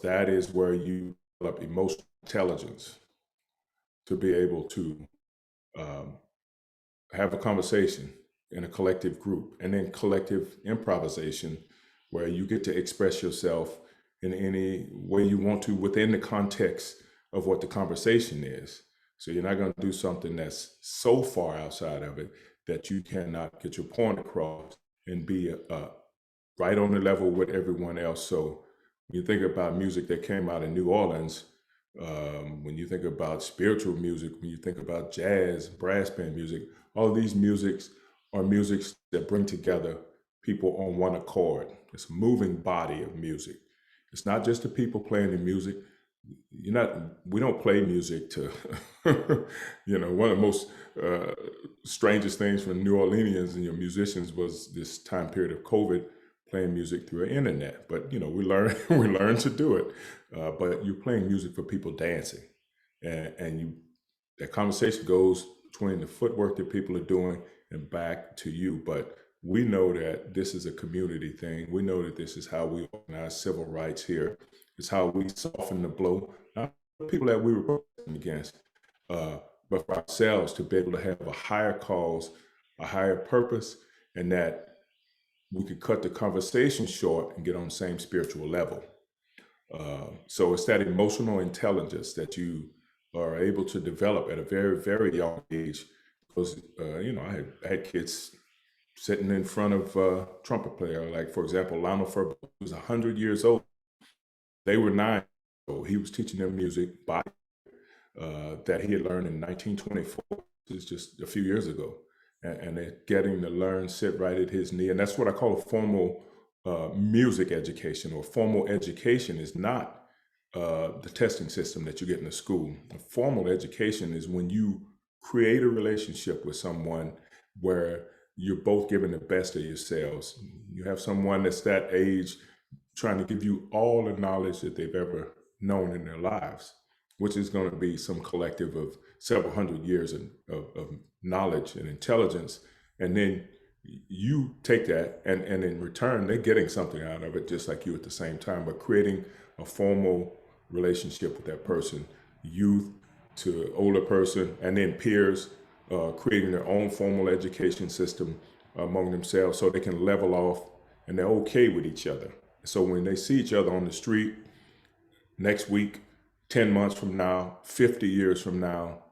That is where you develop emotional intelligence to be able to have a conversation in a collective group, and then collective improvisation, where you get to express yourself in any way you want to within the context of what the conversation is. So you're not going to do something that's so far outside of it that you cannot get your point across and be right on the level with everyone else. So when you think about music that came out in New Orleans, when you think about spiritual music, when you think about jazz, brass band music, all these musics are musics that bring together people on one accord. It's a moving body of music. It's not just the people playing the music. We don't play music to, you know, one of the most strangest things for New Orleanians and your musicians was this time period of COVID, playing music through the internet. But, you know, we learn to do it. But you're playing music for people dancing. And that conversation goes between the footwork that people are doing and back to you. But we know that this is a community thing. We know that this is how we organize civil rights here. It's how we soften the blow, not for people that we were protesting against, but for ourselves to be able to have a higher cause, a higher purpose, and that we could cut the conversation short and get on the same spiritual level. So it's that emotional intelligence that you are able to develop at a very, very young age. Because, you know, I had kids sitting in front of a trumpet player, like, for example, Lionel Ferber, who was 100 years old. They were 9. So he was teaching them music by that he had learned in 1924. This is just a few years ago. And they're getting to learn, sit right at his knee. And that's what I call a formal music education, or formal education is not the testing system that you get in the school. A formal education is when you create a relationship with someone where you're both giving the best of yourselves. You have someone that's that age trying to give you all the knowledge that they've ever known in their lives, which is going to be some collective of several hundred years of knowledge and intelligence. And then you take that, and in return, they're getting something out of it, just like you at the same time, but creating a formal relationship with that person, youth to older person, and then peers, creating their own formal education system among themselves so they can level off and they're okay with each other. So when they see each other on the street next week, 10 months from now, 50 years from now,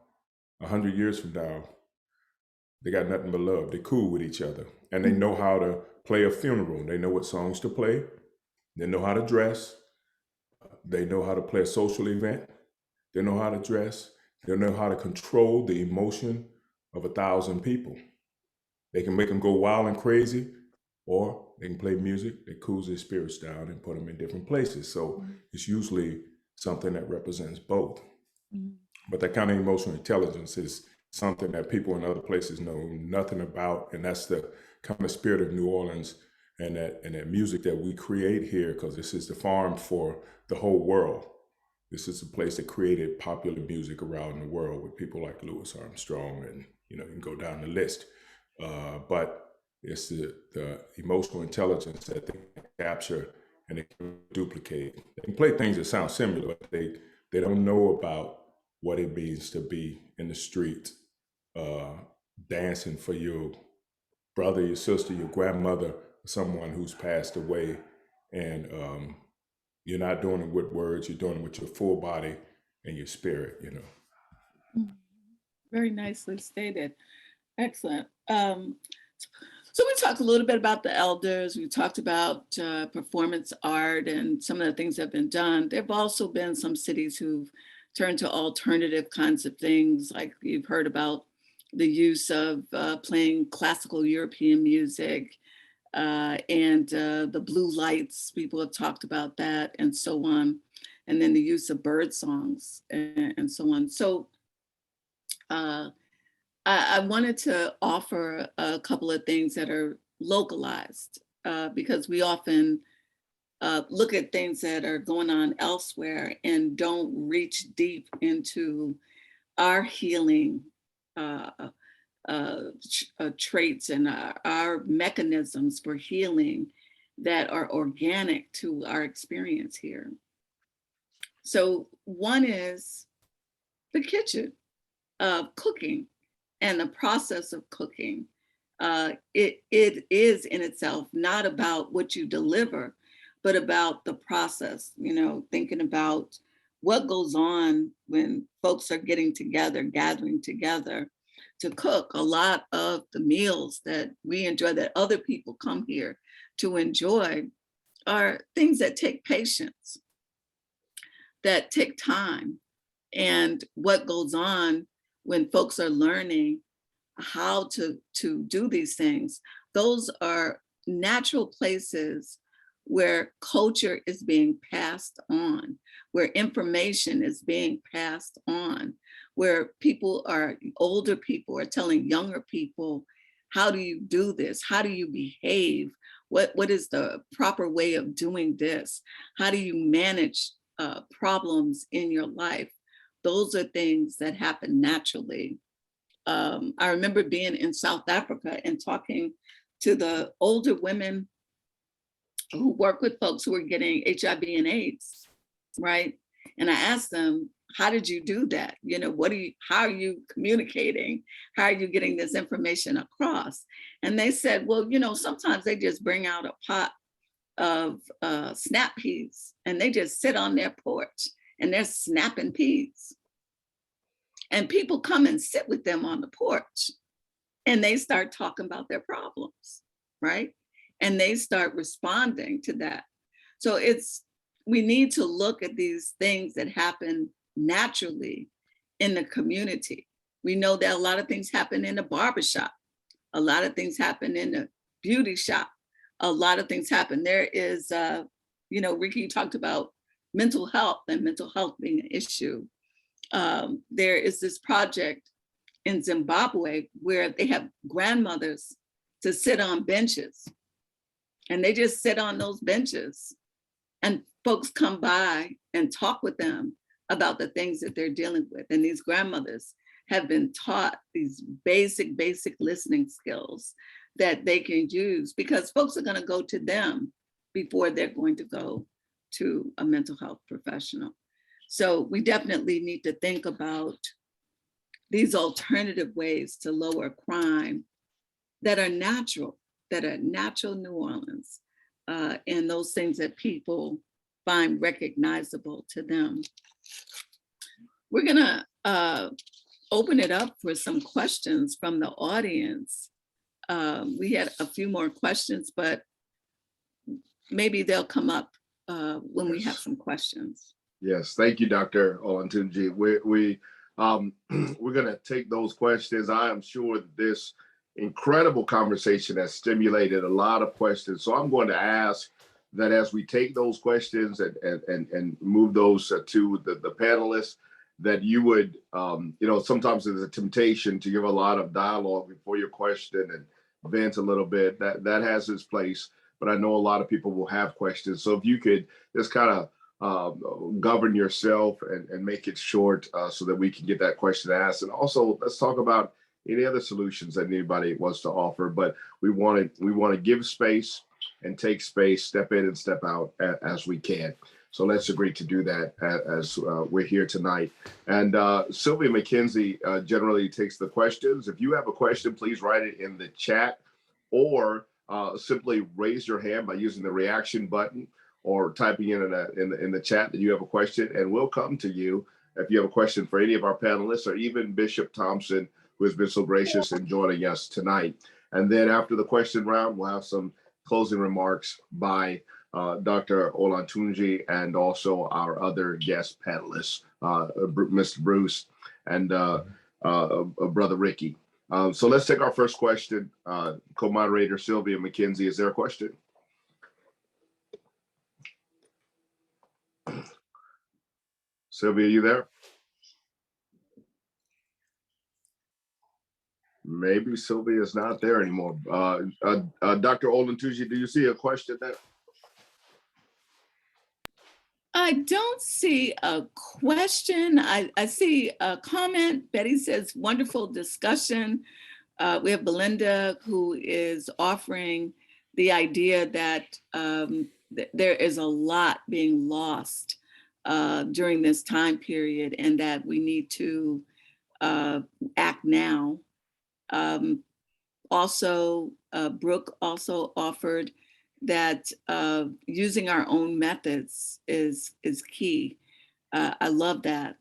100 years from now, they got nothing but love. They're cool with each other, and they know how to play a funeral. They know what songs to play. They know how to dress. They know how to play a social event. They know how to dress. They know how to control the emotion of 1,000 people. They can make them go wild and crazy, or they can play music that cools their spirits down and put them in different places. So it's usually something that represents both. But that kind of emotional intelligence is something that people in other places know nothing about. And that's the kind of spirit of New Orleans and that music that we create here, because this is the farm for the whole world. This is a place that created popular music around the world with people like Louis Armstrong, and you can go down the list. But it's the emotional intelligence that they capture and they can duplicate. They can play things that sound similar, but they don't know about what it means to be in the street, dancing for your brother, your sister, your grandmother, someone who's passed away. And you're not doing it with words, you're doing it with your full body and your spirit, Very nicely stated. Excellent. So we talked a little bit about the elders. We talked about performance art and some of the things that have been done. There have also been some cities who've turned to alternative kinds of things, like you've heard about the use of playing classical European music and the blue lights. People have talked about that and so on. And then the use of bird songs and so on. So I wanted to offer a couple of things that are localized because we often look at things that are going on elsewhere and don't reach deep into our healing traits and our mechanisms for healing that are organic to our experience here. So one is the kitchen, cooking and the process of cooking. It is in itself not about what you deliver, but about the process, thinking about what goes on when folks are getting together, gathering together to cook. A lot of the meals that we enjoy, that other people come here to enjoy, are things that take patience, that take time. And what goes on when folks are learning how to do these things, those are natural places where culture is being passed on, where information is being passed on, where older people are telling younger people, how do you do this? How do you behave? What is the proper way of doing this? How do you manage problems in your life? Those are things that happen naturally. I remember being in South Africa and talking to the older women who work with folks who are getting HIV and AIDS, right? And I asked them, how did you do that? How are you communicating? How are you getting this information across? And they said, well, sometimes they just bring out a pot of snap peas and they just sit on their porch and they're snapping peas. And people come and sit with them on the porch and they start talking about their problems, right? And they start responding to that. So we need to look at these things that happen naturally in the community. We know that a lot of things happen in the barbershop. A lot of things happen in the beauty shop. A lot of things happen. There is, Ricky talked about mental health and mental health being an issue. There is this project in Zimbabwe where they have grandmothers to sit on benches. And they just sit on those benches. And folks come by and talk with them about the things that they're dealing with. And these grandmothers have been taught these basic listening skills that they can use, because folks are going to go to them before they're going to go to a mental health professional. So we definitely need to think about these alternative ways to lower crime that are natural New Orleans, and those things that people find recognizable to them. We're gonna open it up for some questions from the audience. We had a few more questions, but maybe they'll come up when we have some questions. Yes, thank you, Dr. Olatunji. We're gonna take those questions. I am sure that this incredible conversation has stimulated a lot of questions. So I'm going to ask that as we take those questions and move those to the panelists, that you would, sometimes there's a temptation to give a lot of dialogue before your question and vent a little bit. That has its place, but I know a lot of people will have questions. So if you could just kind of govern yourself and make it short so that we can get that question asked. And also, let's talk about any other solutions that anybody wants to offer. But we want to give space and take space, step in and step out as we can. So let's agree to do that as we're here tonight. And Sylvia McKenzie generally takes the questions. If you have a question, please write it in the chat, or simply raise your hand by using the reaction button or typing in the chat that you have a question, and we'll come to you if you have a question for any of our panelists, or even Bishop Thompson, who has been so gracious in joining us tonight. And then after the question round, we'll have some closing remarks by Dr. Olatunji and also our other guest panelists, Mr. Bruce and Brother Ricky. So let's take our first question. Co-moderator Sylvia McKenzie, is there a question? Sylvia, you there? Maybe Sylvia is not there anymore. Dr. Olatunji, do you see a question there? I don't see a question. I see a comment. Betty says, wonderful discussion. We have Belinda, who is offering the idea that there is a lot being lost during this time period, and that we need to act now. Also, Brooke also offered that using our own methods is key. I love that.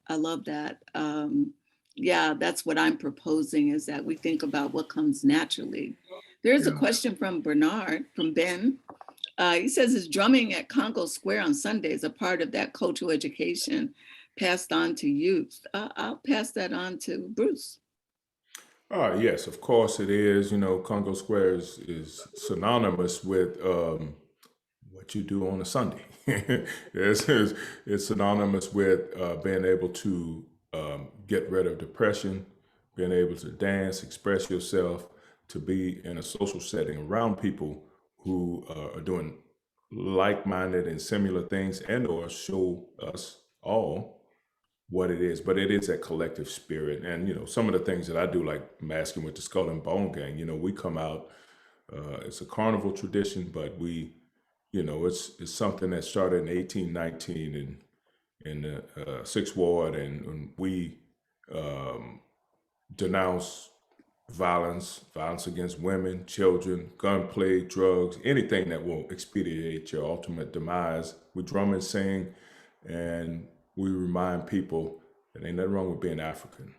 Yeah, that's what I'm proposing, is that we think about what comes naturally. There's a question from Bernard, from Ben. He says, is drumming at Congo Square on Sundays a part of that cultural education passed on to youth? I'll pass that on to Bruce. Yes, of course it is. Congo Square is synonymous with what you do on a Sunday. It's synonymous with being able to get rid of depression, being able to dance, express yourself, to be in a social setting around people who are doing like-minded and similar things, and or show us all what it is. But it is that collective spirit. And some of the things that I do, like masking with the Skull and Bone Gang, we come out, it's a carnival tradition, but we, it's something that started in 1819 in the 6th Ward, and we denounce violence against women, children, gunplay, drugs, anything that will expedite your ultimate demise. We drum and sing, and we remind people that ain't nothing wrong with being African.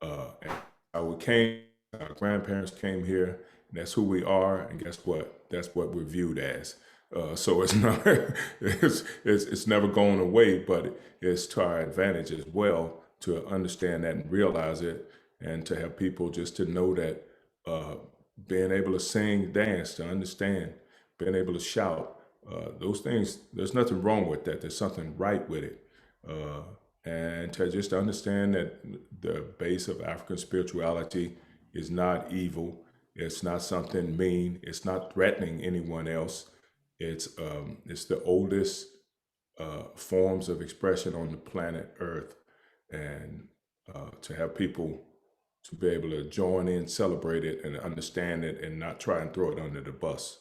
And our grandparents came here, and that's who we are. And guess what? That's what we're viewed as. So it's not, it's never going away, but it's to our advantage as well to understand that and realize it, and to have people just to know that being able to sing, dance, to understand, being able to shout, those things, there's nothing wrong with that. There's something right with it. and to just understand that the base of African spirituality is not evil. It's not something mean. It's not threatening anyone else. It's the oldest forms of expression on the planet Earth, and to have people to be able to join in, celebrate it, and understand it, and not try and throw it under the bus.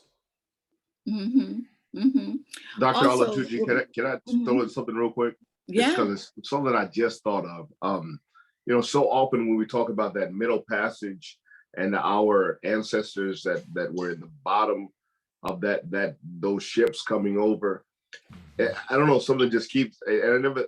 Mm-hmm. Mm-hmm. Dr. Also, Alatuji, can I Mhm. throw in something real quick? Yeah. Because it's something I just thought of. So often when we talk about that middle passage and our ancestors that were in the bottom of those ships coming over, I don't know, something just keeps, and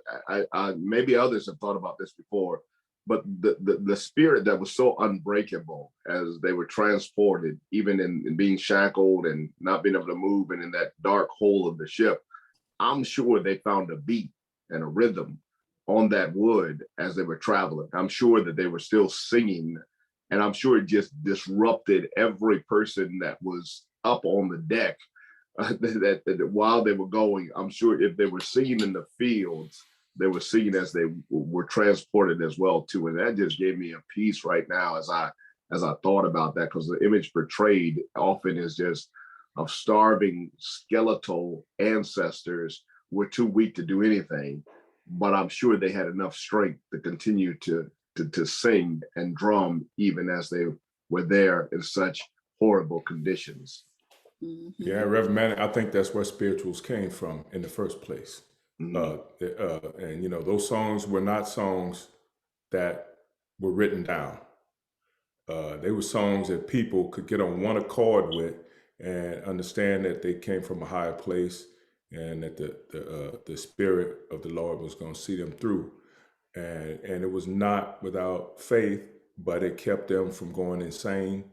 I maybe others have thought about this before, but the spirit that was so unbreakable as they were transported, even in being shackled and not being able to move, and in that dark hole of the ship, I'm sure they found a beat and a rhythm on that wood as they were traveling. I'm sure that they were still singing, and I'm sure it just disrupted every person that was up on the deck. That while they were going, I'm sure if they were singing in the fields, they were singing as they were transported as well too. And that just gave me a peace right now as I thought about that, because the image portrayed often is just of starving skeletal ancestors who were too weak to do anything, but I'm sure they had enough strength to continue to sing and drum even as they were there in such horrible conditions. Mhm. Yeah, Reverend Manning, I think that's where spirituals came from in the first place. Mhm. And those songs were not songs that were written down. They were songs that people could get on one accord with and understand that they came from a higher place, and that the spirit of the Lord was going to see them through. And it was not without faith, but it kept them from going insane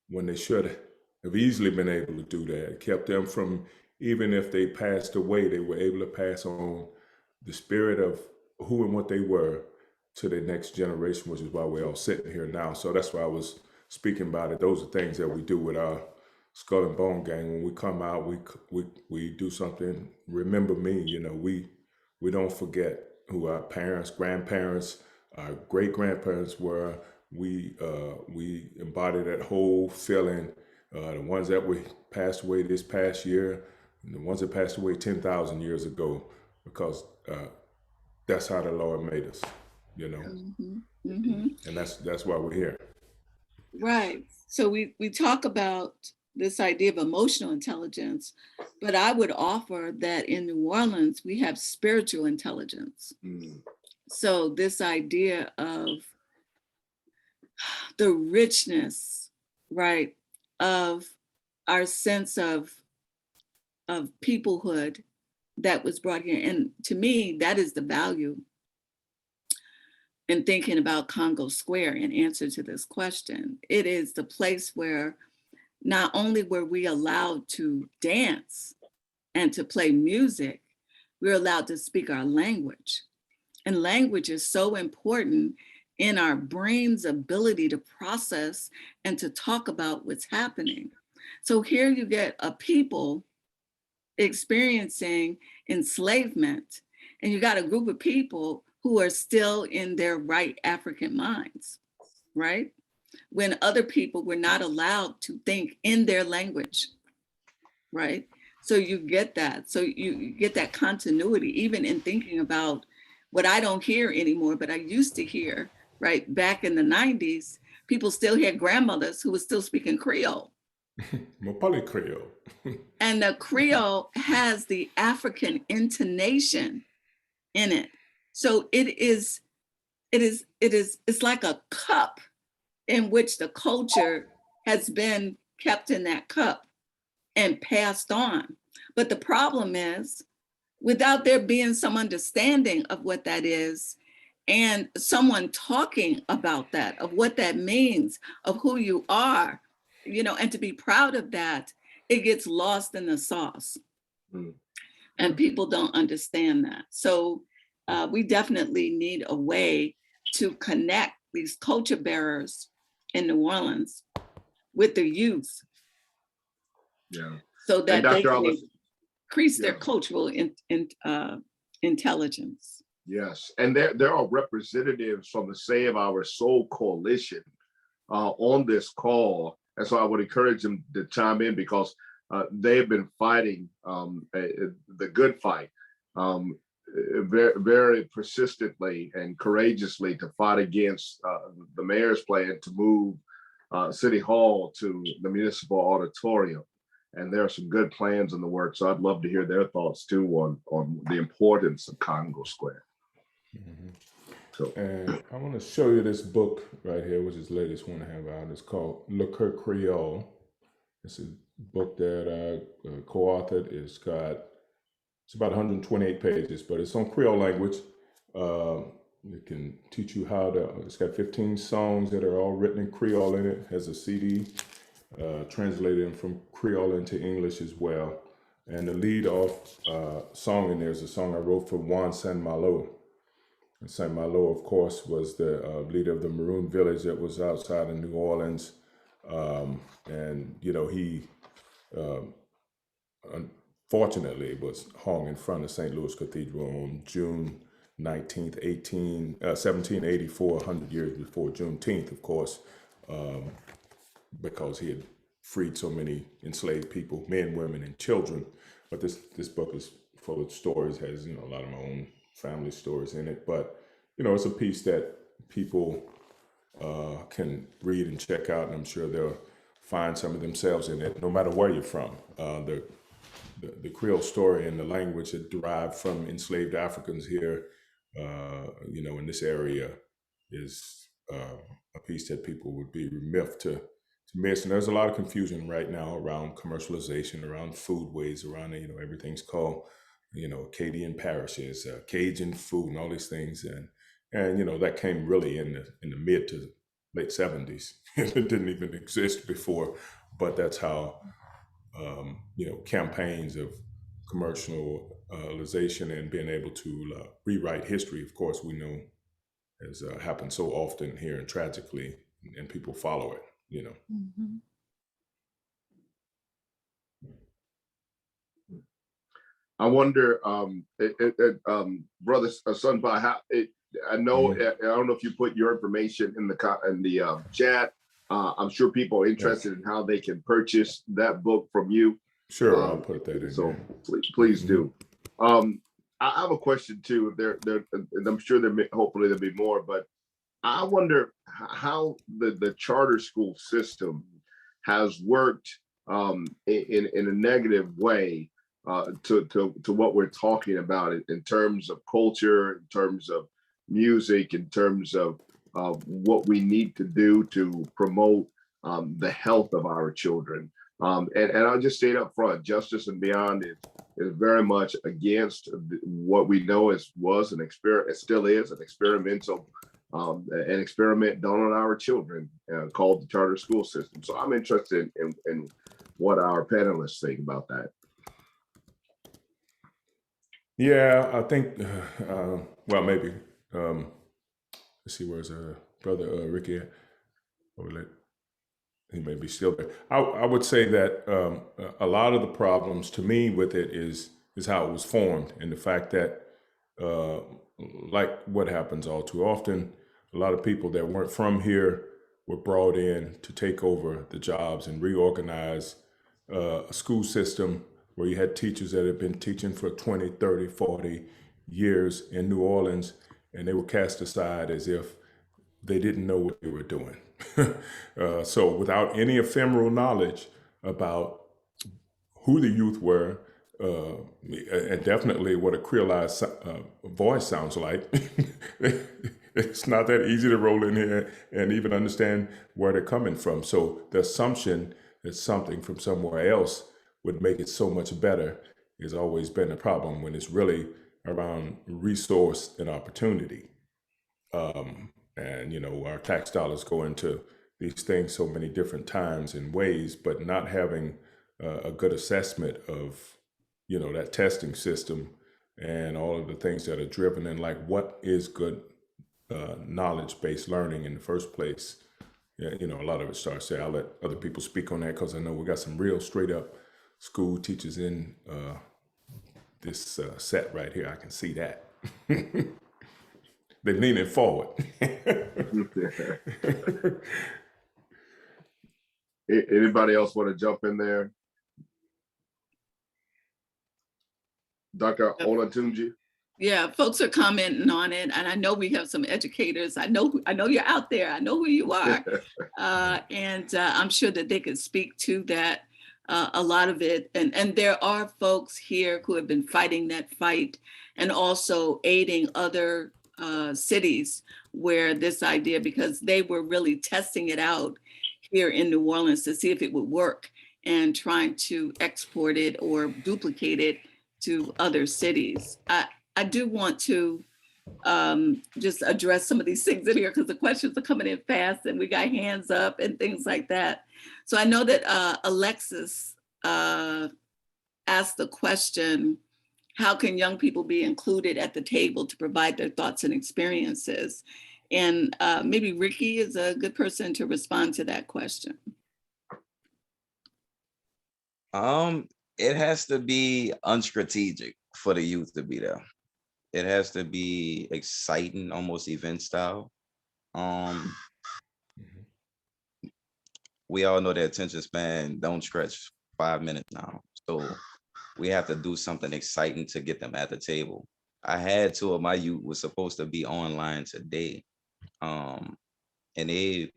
when they should have easily been able to do that. It kept them from, even if they passed away, they were able to pass on the spirit of who and what they were to the next generation, which is why we're all sitting here now. So that's why I was speaking about it. Those are things that we do with our Skull and Bone Gang. When we come out, we do something. Remember me, we don't forget who our parents, grandparents, our great grandparents were. We embody that whole feeling. The ones that we passed away this past year, and the ones that passed away 10,000 years ago, because that's how the Lord made us, Mhm. Mhm. and that's why we're here. Right. So we talk about this idea of emotional intelligence, but I would offer that in New Orleans, we have spiritual intelligence. Mm. So this idea of the richness, right, of our sense of peoplehood that was brought here. And to me, that is the value in thinking about Congo Square in answer to this question. It is the place where not only were we allowed to dance and to play music, we're allowed to speak our language. And language is so important in our brain's ability to process and to talk about what's happening. So here you get a people experiencing enslavement, and you got a group of people who are still in their right African minds, right? When other people were not allowed to think in their language, right? So you get that. So you get that continuity, even in thinking about what I don't hear anymore, but I used to hear, right? Back in the 90s, people still had grandmothers who were still speaking Creole. Mopali Creole. And the Creole has the African intonation in it. So it's like a cup in which the culture has been kept in that cup and passed on. But the problem is, without there being some understanding of what that is, and someone talking about that, of what that means, of who you are, and to be proud of that, it gets lost in the sauce. Mm. And people don't understand that. So we definitely need a way to connect these culture bearers in New Orleans with the youth, Yeah. so that they Dr. can Alice, increase their yeah. cultural intelligence. Yes, and there are representatives from the Save Our Soul Coalition on this call, and so I would encourage them to chime in because they've been fighting the good fight very, very persistently and courageously to fight against the mayor's plan to move City Hall to the municipal auditorium. And there are some good plans in the works. So I'd love to hear their thoughts too on the importance of Congo Square. Mhm. So And I want to show you this book right here, which is the latest one I have out. It's called Le Coeur Creole. It's a book that I co-authored. It's about 128 pages, but it's on Creole language. It can teach you how to. It's got 15 songs that are all written in Creole in it. It has a CD translated from Creole into English as well. And the lead off song in there is a song I wrote for Juan San Malo. And San Malo, of course, was the leader of the Maroon Village that was outside of New Orleans. And, you know, he unfortunately was hung in front of St. Louis Cathedral on June 19th, 1784, 100 years before Juneteenth, of course, because he had freed so many enslaved people, men, women, and children. But this book is full of stories, has, you know, a lot of my own family stories in it. But, you know, it's a piece that people can read and check out, and I'm sure they'll find some of themselves in it, no matter where you're from. The Creole story and the language that derived from enslaved Africans here, you know, in this area is a piece that people would be remiss to miss. And there's a lot of confusion right now around commercialization, around foodways, around, you know, everything's called, you know, Acadian parishes, Cajun food, and all these things. And you know, that came really in the mid to late 70s. It didn't even exist before, but that's how you know, campaigns of commercialization and being able to rewrite history, of course, we know has happened so often here and tragically, and people follow it, you know. Mhm. I wonder, brother Sunpai, how I know Mhm. I don't know if you put your information in the chat. I'm sure people are interested in how they can purchase that book from you. Sure, I'll put that in So there. please do. I have a question too. And I'm sure hopefully there'll be more, but I wonder how the charter school system has worked in a negative way to what we're talking about in terms of culture, in terms of music, in terms of what we need to do to promote the health of our children. And I'll just state up front, Justice and Beyond is very much against what we know was an experiment, it still is an experimental an experiment done on our children called the charter school system. So I'm interested in what our panelists think about that. Yeah, I think, well, maybe. Let's see, where's brother Ricky at? He may be still there. I would say that a lot of the problems to me with it is how it was formed, and the fact that, like what happens all too often, a lot of people that weren't from here were brought in to take over the jobs and reorganize a school system where you had teachers that had been teaching for 20, 30, 40 years in New Orleans, and they were cast aside as if they didn't know what they were doing. So without any ephemeral knowledge about who the youth were, and definitely what a creolized voice sounds like, it's not that easy to roll in here and even understand where they're coming from. So the assumption that something from somewhere else would make it so much better has always been a problem when it's really around resource and opportunity. And, you know, our tax dollars go into these things so many different times and ways, but not having a good assessment of, you know, that testing system and all of the things that are driven in, like, what is good knowledge-based learning in the first place. Yeah, you know, a lot of it starts there. I'll let other people speak on that because I know we got some real straight up school teachers in this set right here. I can see that. They're leaning forward. Anybody else want to jump in there? Dr. Olatunji? Yeah, folks are commenting on it, and I know we have some educators. I know you're out there. I know who you are, and I'm sure that they could speak to that. A lot of it, and there are folks here who have been fighting that fight, and also aiding other cities where this idea, because they were really testing it out here in New Orleans to see if it would work, and trying to export it or duplicate it to other cities. I do want to just address some of these things in here because the questions are coming in fast and we got hands up and things like that. So I know that Alexis asked the question, how can young people be included at the table to provide their thoughts and experiences? And maybe Ricky is a good person to respond to that question. It has to be unstrategic for the youth to be there. It has to be exciting, almost event style. We all know the attention span don't stretch 5 minutes now. So we have to do something exciting to get them at the table. I had two of my youth was supposed to be online today. And they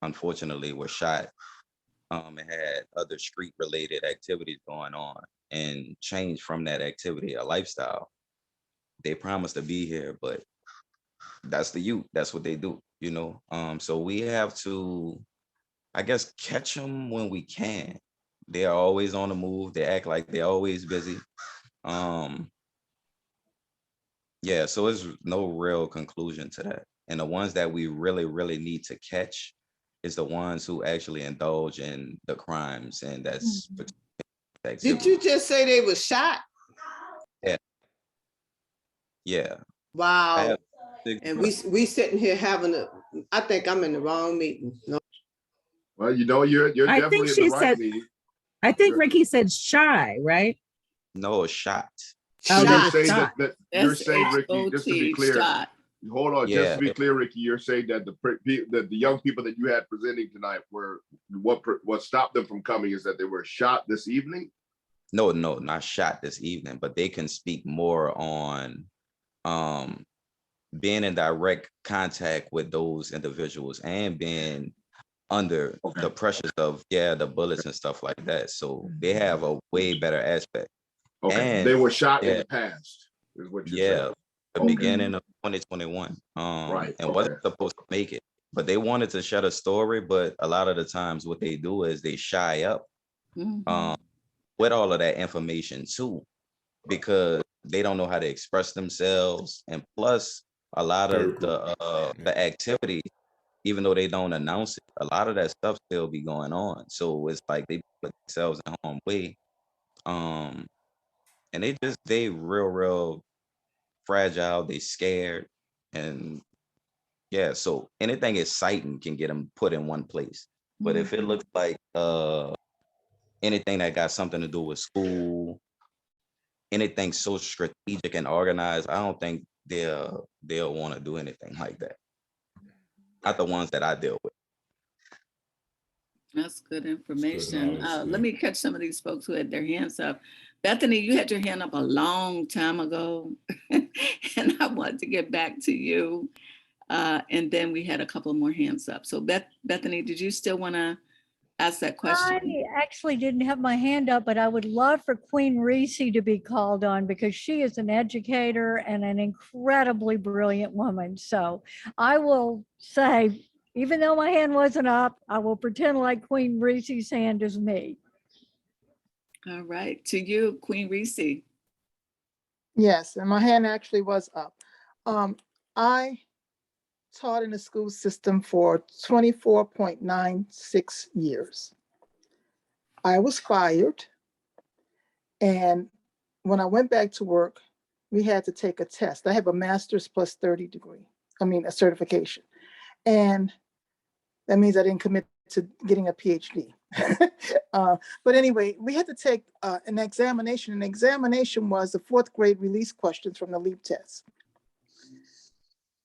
unfortunately were shot. And had other street related activities going on and changed from that activity a lifestyle. They promised to be here, but that's the youth. That's what they do, you know? So we have to, I guess, catch them when we can. They are always on the move. They act like they're always busy. Yeah, so there's no real conclusion to that. And the ones that we really, really need to catch is the ones who actually indulge in the crimes, and that's Did you just say they was shot? Yeah. Wow. And we sitting here having I think I'm in the wrong meeting. No. Well, you know, you're I definitely think in the she right said, meeting. I think Ricky said shy, right? No, shot. So you're Shot. saying Shot. that you're saying, Ricky, just to be clear, Shot. hold on, just Yeah. to be clear, Ricky, you're saying that the young people that you had presenting tonight were what stopped them from coming is that they were shot this evening? No, not shot this evening, but they can speak more on being in direct contact with those individuals and being under the pressures of the bullets and stuff like that. So they have a way better aspect. Okay, And they were shot in the past, is what you're saying. the beginning of 2021. Right, And wasn't supposed to make it. But they wanted to share a story, but a lot of the times what they do is they shy up with all of that information too, because they don't know how to express themselves. And plus a lot of the activity, even though they don't announce it, a lot of that stuff still be going on. So it's like they put themselves in harm's way. And they real fragile, they scared. And so anything exciting can get them put in one place. But if it looks like anything that got something to do with school, anything so strategic and organized, I don't think they'll want to do anything like that. Not the ones that I deal with. That's good information. knowledge, Let me catch some of these folks who had their hands up. Bethany, you had your hand up a long time ago, and I wanted to get back to you. And then we had a couple more hands up. So Bethany, did you still want to ask that question? I actually didn't have my hand up, but I would love for Queen Reese to be called on because she is an educator and an incredibly brilliant woman. So I will say, even though my hand wasn't up, I will pretend like Queen Reese's hand is me. All right, to you, Queen Reese. Yes, and my hand actually was up. I taught in the school system for 24.96 years. I was fired, and when I went back to work, we had to take a test. I have a master's plus 30 degree, a certification. And that means I didn't commit to getting a PhD. But anyway, we had to take an examination. An examination was the 4th grade release questions from the LEAP test.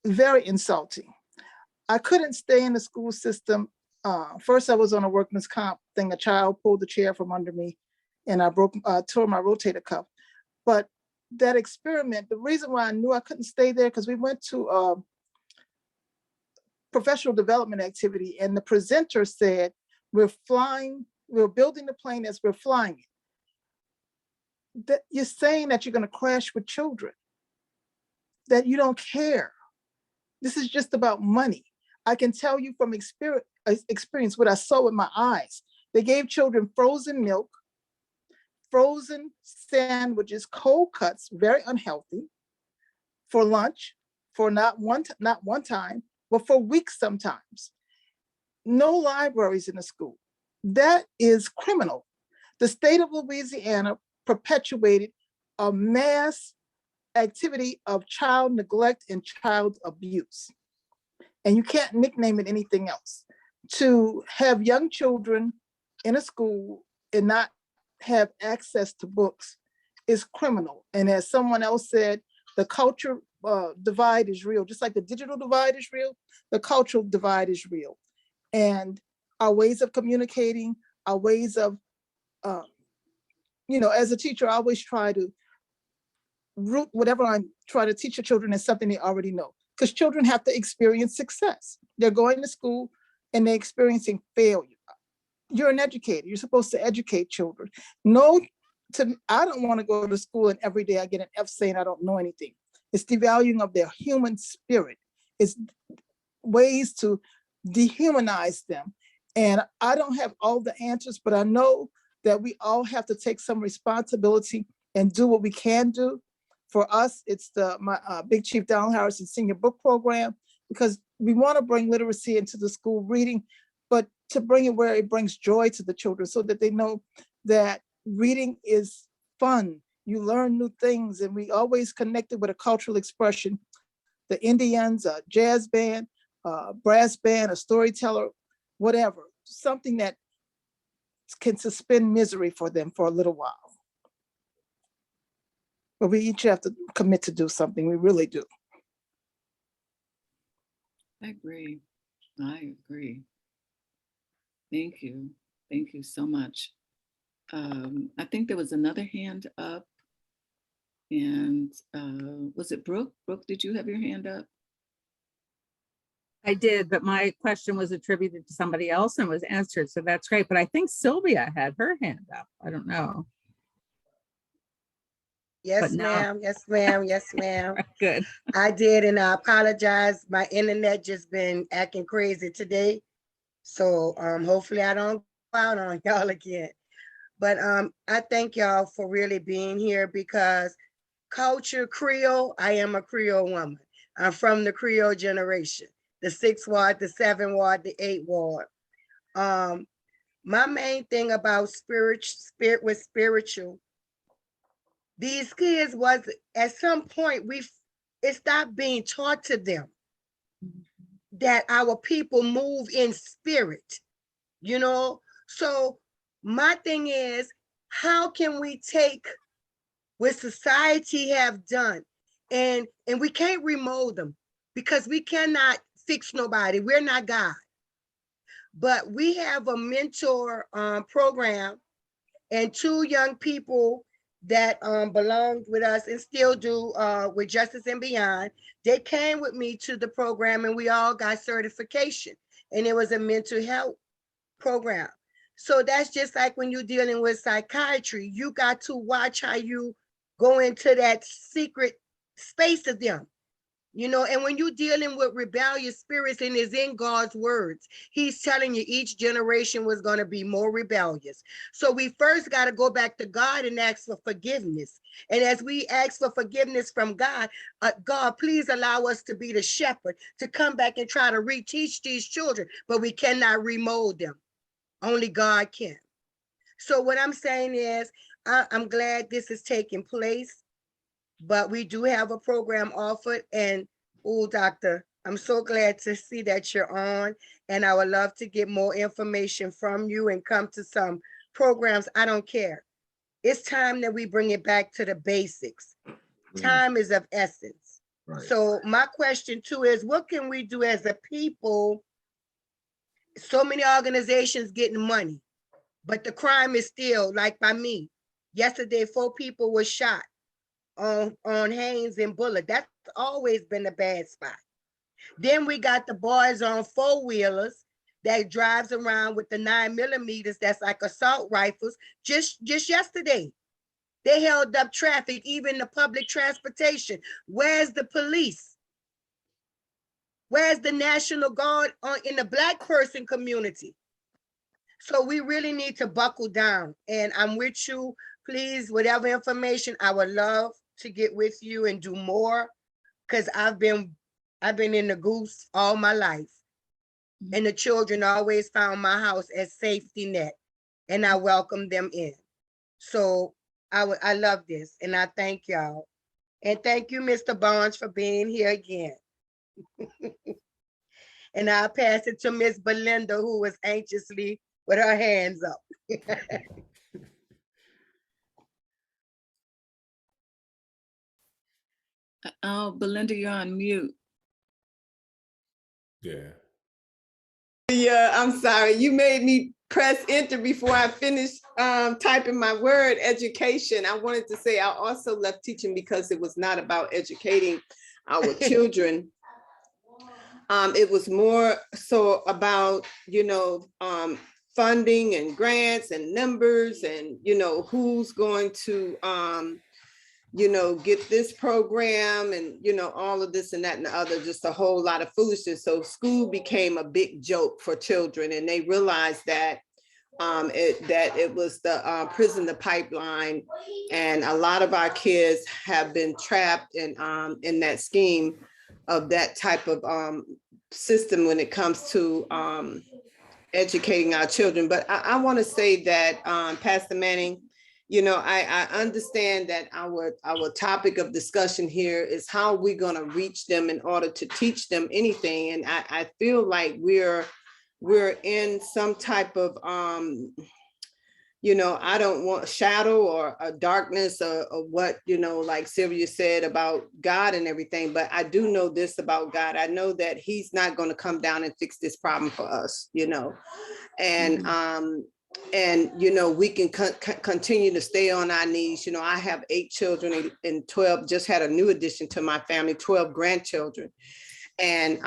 very insulting. I couldn't stay in the school system. First, I was on a workman's comp thing. A child pulled the chair from under me and I tore my rotator cuff. But that experiment, the reason why I knew I couldn't stay there, because we went to a professional development activity and the presenter said, we're building the plane as we're flying it. That you're saying that you're going to crash with children, that you don't care. This is just about money. I can tell you from experience what I saw with my eyes. They gave children frozen milk, frozen sandwiches, cold cuts, very unhealthy, for lunch, for not one time, but for weeks sometimes. No libraries in the school. That is criminal. The state of Louisiana perpetuated a mass activity of child neglect and child abuse. And you can't nickname it anything else. To have young children in a school and not have access to books is criminal. And as someone else said, the culture divide is real. Just like the digital divide is real, the cultural divide is real. And our ways of communicating, our ways of, as a teacher, I always try to root whatever I'm trying to teach the children is something they already know. Because children have to experience success. They're going to school and they're experiencing failure. You're an educator. You're supposed to educate children. I don't want to go to school and every day I get an F saying I don't know anything. It's devaluing of their human spirit. It's ways to dehumanize them. And I don't have all the answers, but I know that we all have to take some responsibility and do what we can do. For us, it's my Big Chief Donald Harrison Senior Book Program, because we want to bring literacy into the school reading, but to bring it where it brings joy to the children so that they know that reading is fun. You learn new things, and we always connected with a cultural expression. The Indians, a jazz band, a brass band, a storyteller, whatever, something that can suspend misery for them for a little while. But we each have to commit to do something. We really do. I agree. I agree. Thank you. Thank you so much. I think there was another hand up. And was it Brooke? Brooke, did you have your hand up? I did, but my question was attributed to somebody else and was answered. So that's great. But I think Sylvia had her hand up. I don't know. Yes, ma'am. Yes, ma'am. Yes, ma'am. Good. I did, and I apologize. My internet just been acting crazy today. So hopefully I don't go out on y'all again. But I thank y'all for really being here, because culture Creole, I am a Creole woman. I'm from the Creole generation, the 6th ward, the 7th ward, the 8th ward. My main thing about spirit with spiritual, these kids was at some point it stopped being taught to them that our people move in spirit, So my thing is, how can we take what society have done and we can't remold them, because we cannot fix nobody. We're not God. But we have a mentor program, and 2 young people that belonged with us and still do with Justice and Beyond. They came with me to the program and we all got certification, and it was a mental health program. So that's just like when you're dealing with psychiatry, you got to watch how you go into that secret space of them. And when you're dealing with rebellious spirits, and is in God's words, he's telling you each generation was going to be more rebellious. So we first got to go back to God and ask for forgiveness. And as we ask for forgiveness from God, God, please allow us to be the shepherd, to come back and try to reteach these children, but we cannot remold them. Only God can. So what I'm saying is, I'm glad this is taking place. But we do have a program offered, and Doctor, I'm so glad to see that you're on, and I would love to get more information from you and come to some programs. I don't care. It's time that we bring it back to the basics. Time is of essence. Right. So my question too is, what can we do as a people? So many organizations getting money, but the crime is still, like by me. Yesterday, 4 people were shot on Haynes and Bullard. That's always been a bad spot. Then we got the boys on 4-wheelers that drives around with the 9mm that's like assault rifles. Just yesterday, they held up traffic, even the public transportation. Where's the police? Where's the National Guard in the Black person community? So we really need to buckle down. And I'm with you. Please, whatever information, I would love to get with you and do more, because I've been in the goose all my life. And the children always found my house as safety net, and I welcome them in. So I love this, and I thank y'all. And thank you, Mr. Barnes, for being here again. And I'll pass it to Miss Belinda, who was anxiously with her hands up. Oh, Belinda, you're on mute. Yeah. Yeah, I'm sorry. You made me press enter before I finished typing my word, education. I wanted to say I also left teaching because it was not about educating our children. It was more so about, funding and grants and numbers and, who's going to, get this program and, all of this and that and the other, just a whole lot of foolishness. So school became a big joke for children, and they realized that it was the prison, the pipeline, and a lot of our kids have been trapped in that scheme of that type of system when it comes to educating our children. But I want to say that, Pastor Manning, I understand that our topic of discussion here is how we're going to reach them in order to teach them anything. And I feel like we're in some type of, I don't want shadow or a darkness or what, like Sylvia said about God and everything. But I do know this about God. I know that he's not going to come down and fix this problem for us, and, we can continue to stay on our knees. I have 8 children and 12, just had a new addition to my family, 12 grandchildren. And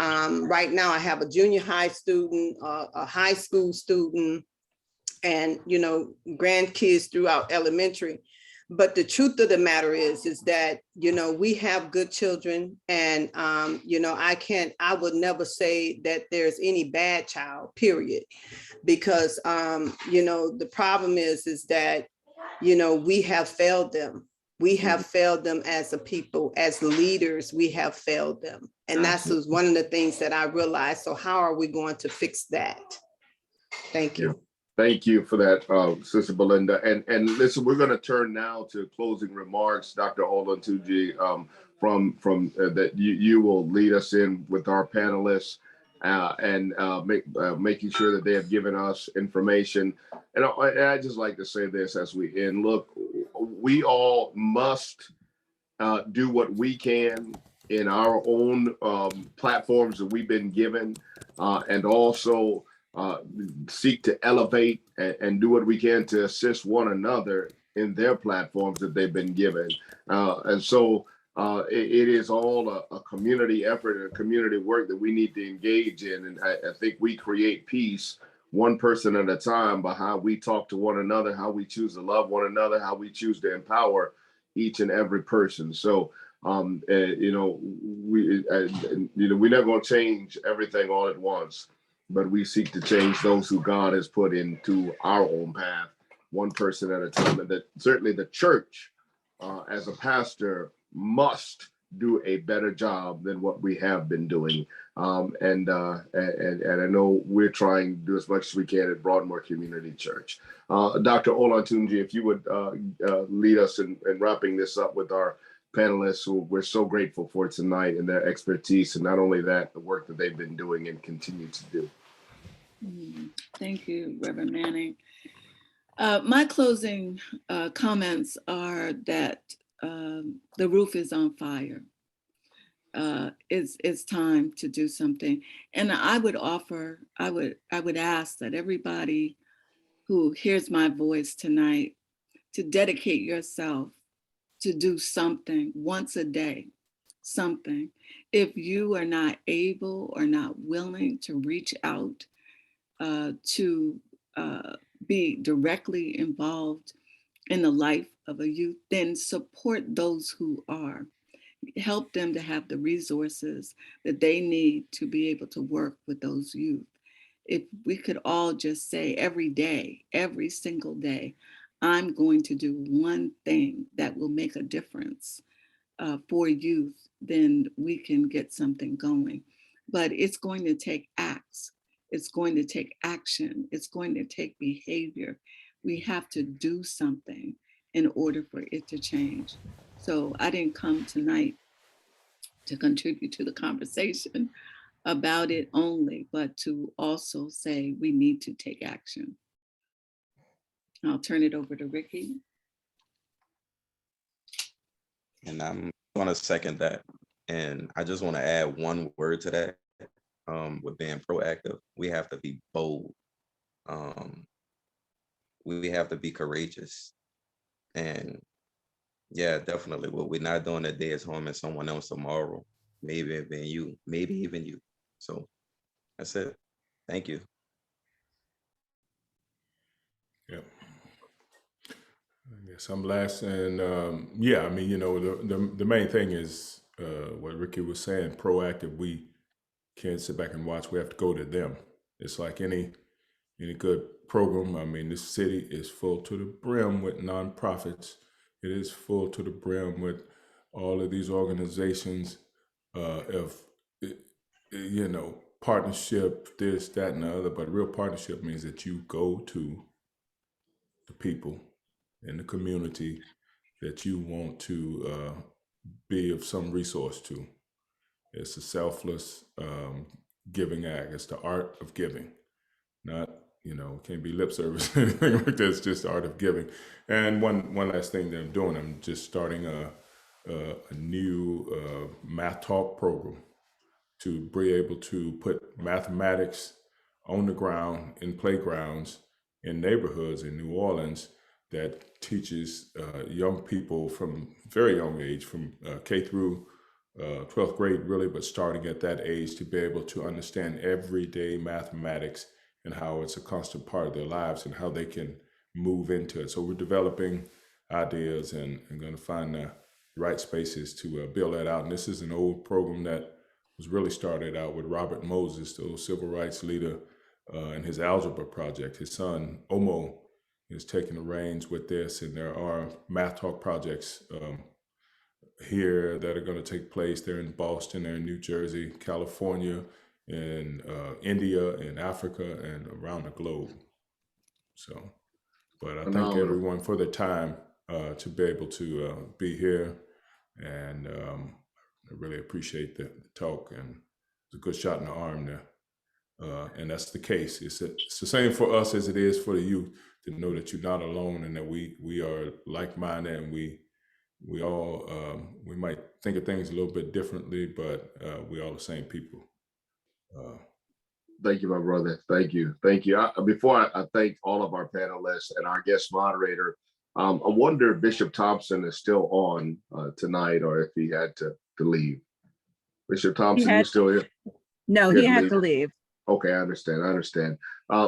right now I have a junior high student, a high school student, and, grandkids throughout elementary. But the truth of the matter is that, we have good children, and, I would never say that there's any bad child, period. Because, the problem is that, we have failed them. We have failed them as a people, as leaders, we have failed them. And that's one of the things that I realized. So how are we going to fix that? Thank you. Thank you for that, Sister Belinda. And listen, we're going to turn now to closing remarks. Dr. Olatunji, from that you will lead us in with our panelists and making sure that they have given us information. And I just like to say this as we end. Look, we all must do what we can in our own platforms that we've been given, and also seek to elevate and do what we can to assist one another in their platforms that they've been given. And so it is all a community effort and a community work that we need to engage in. And I think we create peace one person at a time by how we talk to one another, how we choose to love one another, how we choose to empower each and every person. So, we're never going to change everything all at once, but we seek to change those who God has put into our own path, one person at a time. And that certainly the church, as a pastor, must do a better job than what we have been doing. And I know we're trying to do as much as we can at Broadmoor Community Church. Dr. Olatunji, if you would lead us in wrapping this up with our panelists, who we're so grateful for tonight and their expertise, and not only that, the work that they've been doing and continue to do. Thank you, Reverend Manning. My closing comments are that the roof is on fire. it's time to do something. And I would ask that everybody who hears my voice tonight to dedicate yourself to do something once a day, something. If you are not able or not willing to reach out to be directly involved in the life of a youth, then support those who are. Help them to have the resources that they need to be able to work with those youth. If we could all just say every day, every single day, I'm going to do one thing that will make a difference for youth, then we can get something going. But it's going to take acts. It's going to take action. It's going to take behavior. We have to do something in order for it to change. So I didn't come tonight to contribute to the conversation about it only, but to also say we need to take action. I'll turn it over to Ricky. And I'm going to second that. And I just want to add one word to that. With being proactive, we have to be bold. We have to be courageous. And yeah, definitely what we're not doing today is harming someone else tomorrow. Maybe even you, maybe even you. So that's it. Thank you. Yeah. I guess I'm last, and yeah, I mean, you know, the main thing is what Ricky was saying, proactive. We can't sit back and watch. We have to go to them. It's like any good program. I mean, this city is full to the brim with nonprofits. It is full to the brim with all of these organizations of, you know, partnership, this, that, and the other. But real partnership means that you go to the people in the community that you want to be of some resource to. It's a selfless giving act. It's the art of giving, not, you know, can't be lip service or anything like that. It's just the art of giving. And one last thing that I'm doing, I'm just starting a new math talk program to be able to put mathematics on the ground in playgrounds in neighborhoods in New Orleans that teaches young people from very young age, from K through 12th grade really, but starting at that age to be able to understand everyday mathematics and how it's a constant part of their lives and how they can move into it. So we're developing ideas and going to find the right spaces to build that out. And this is an old program that was really started out with Robert Moses, the old civil rights leader, and his algebra project. His son, Omo, is taking the reins with this, and there are math talk projects here that are going to take place. They're in Boston, they're in New Jersey, California, in India, in Africa, and around the globe. So, but I thank everyone for their time to be able to be here, and I really appreciate the talk, and it's a good shot in the arm there. And that's the case. It's the same for us as it is for the youth, to know that you're not alone and that we are like-minded, and we all we might think of things a little bit differently, but we all the same people. Thank you, my brother. Thank you. Before I thank all of our panelists and our guest moderator, I wonder if Bishop Thompson is still on tonight, or if he had to leave. Bishop Thompson, you still here? No, he had to leave. Okay, I understand.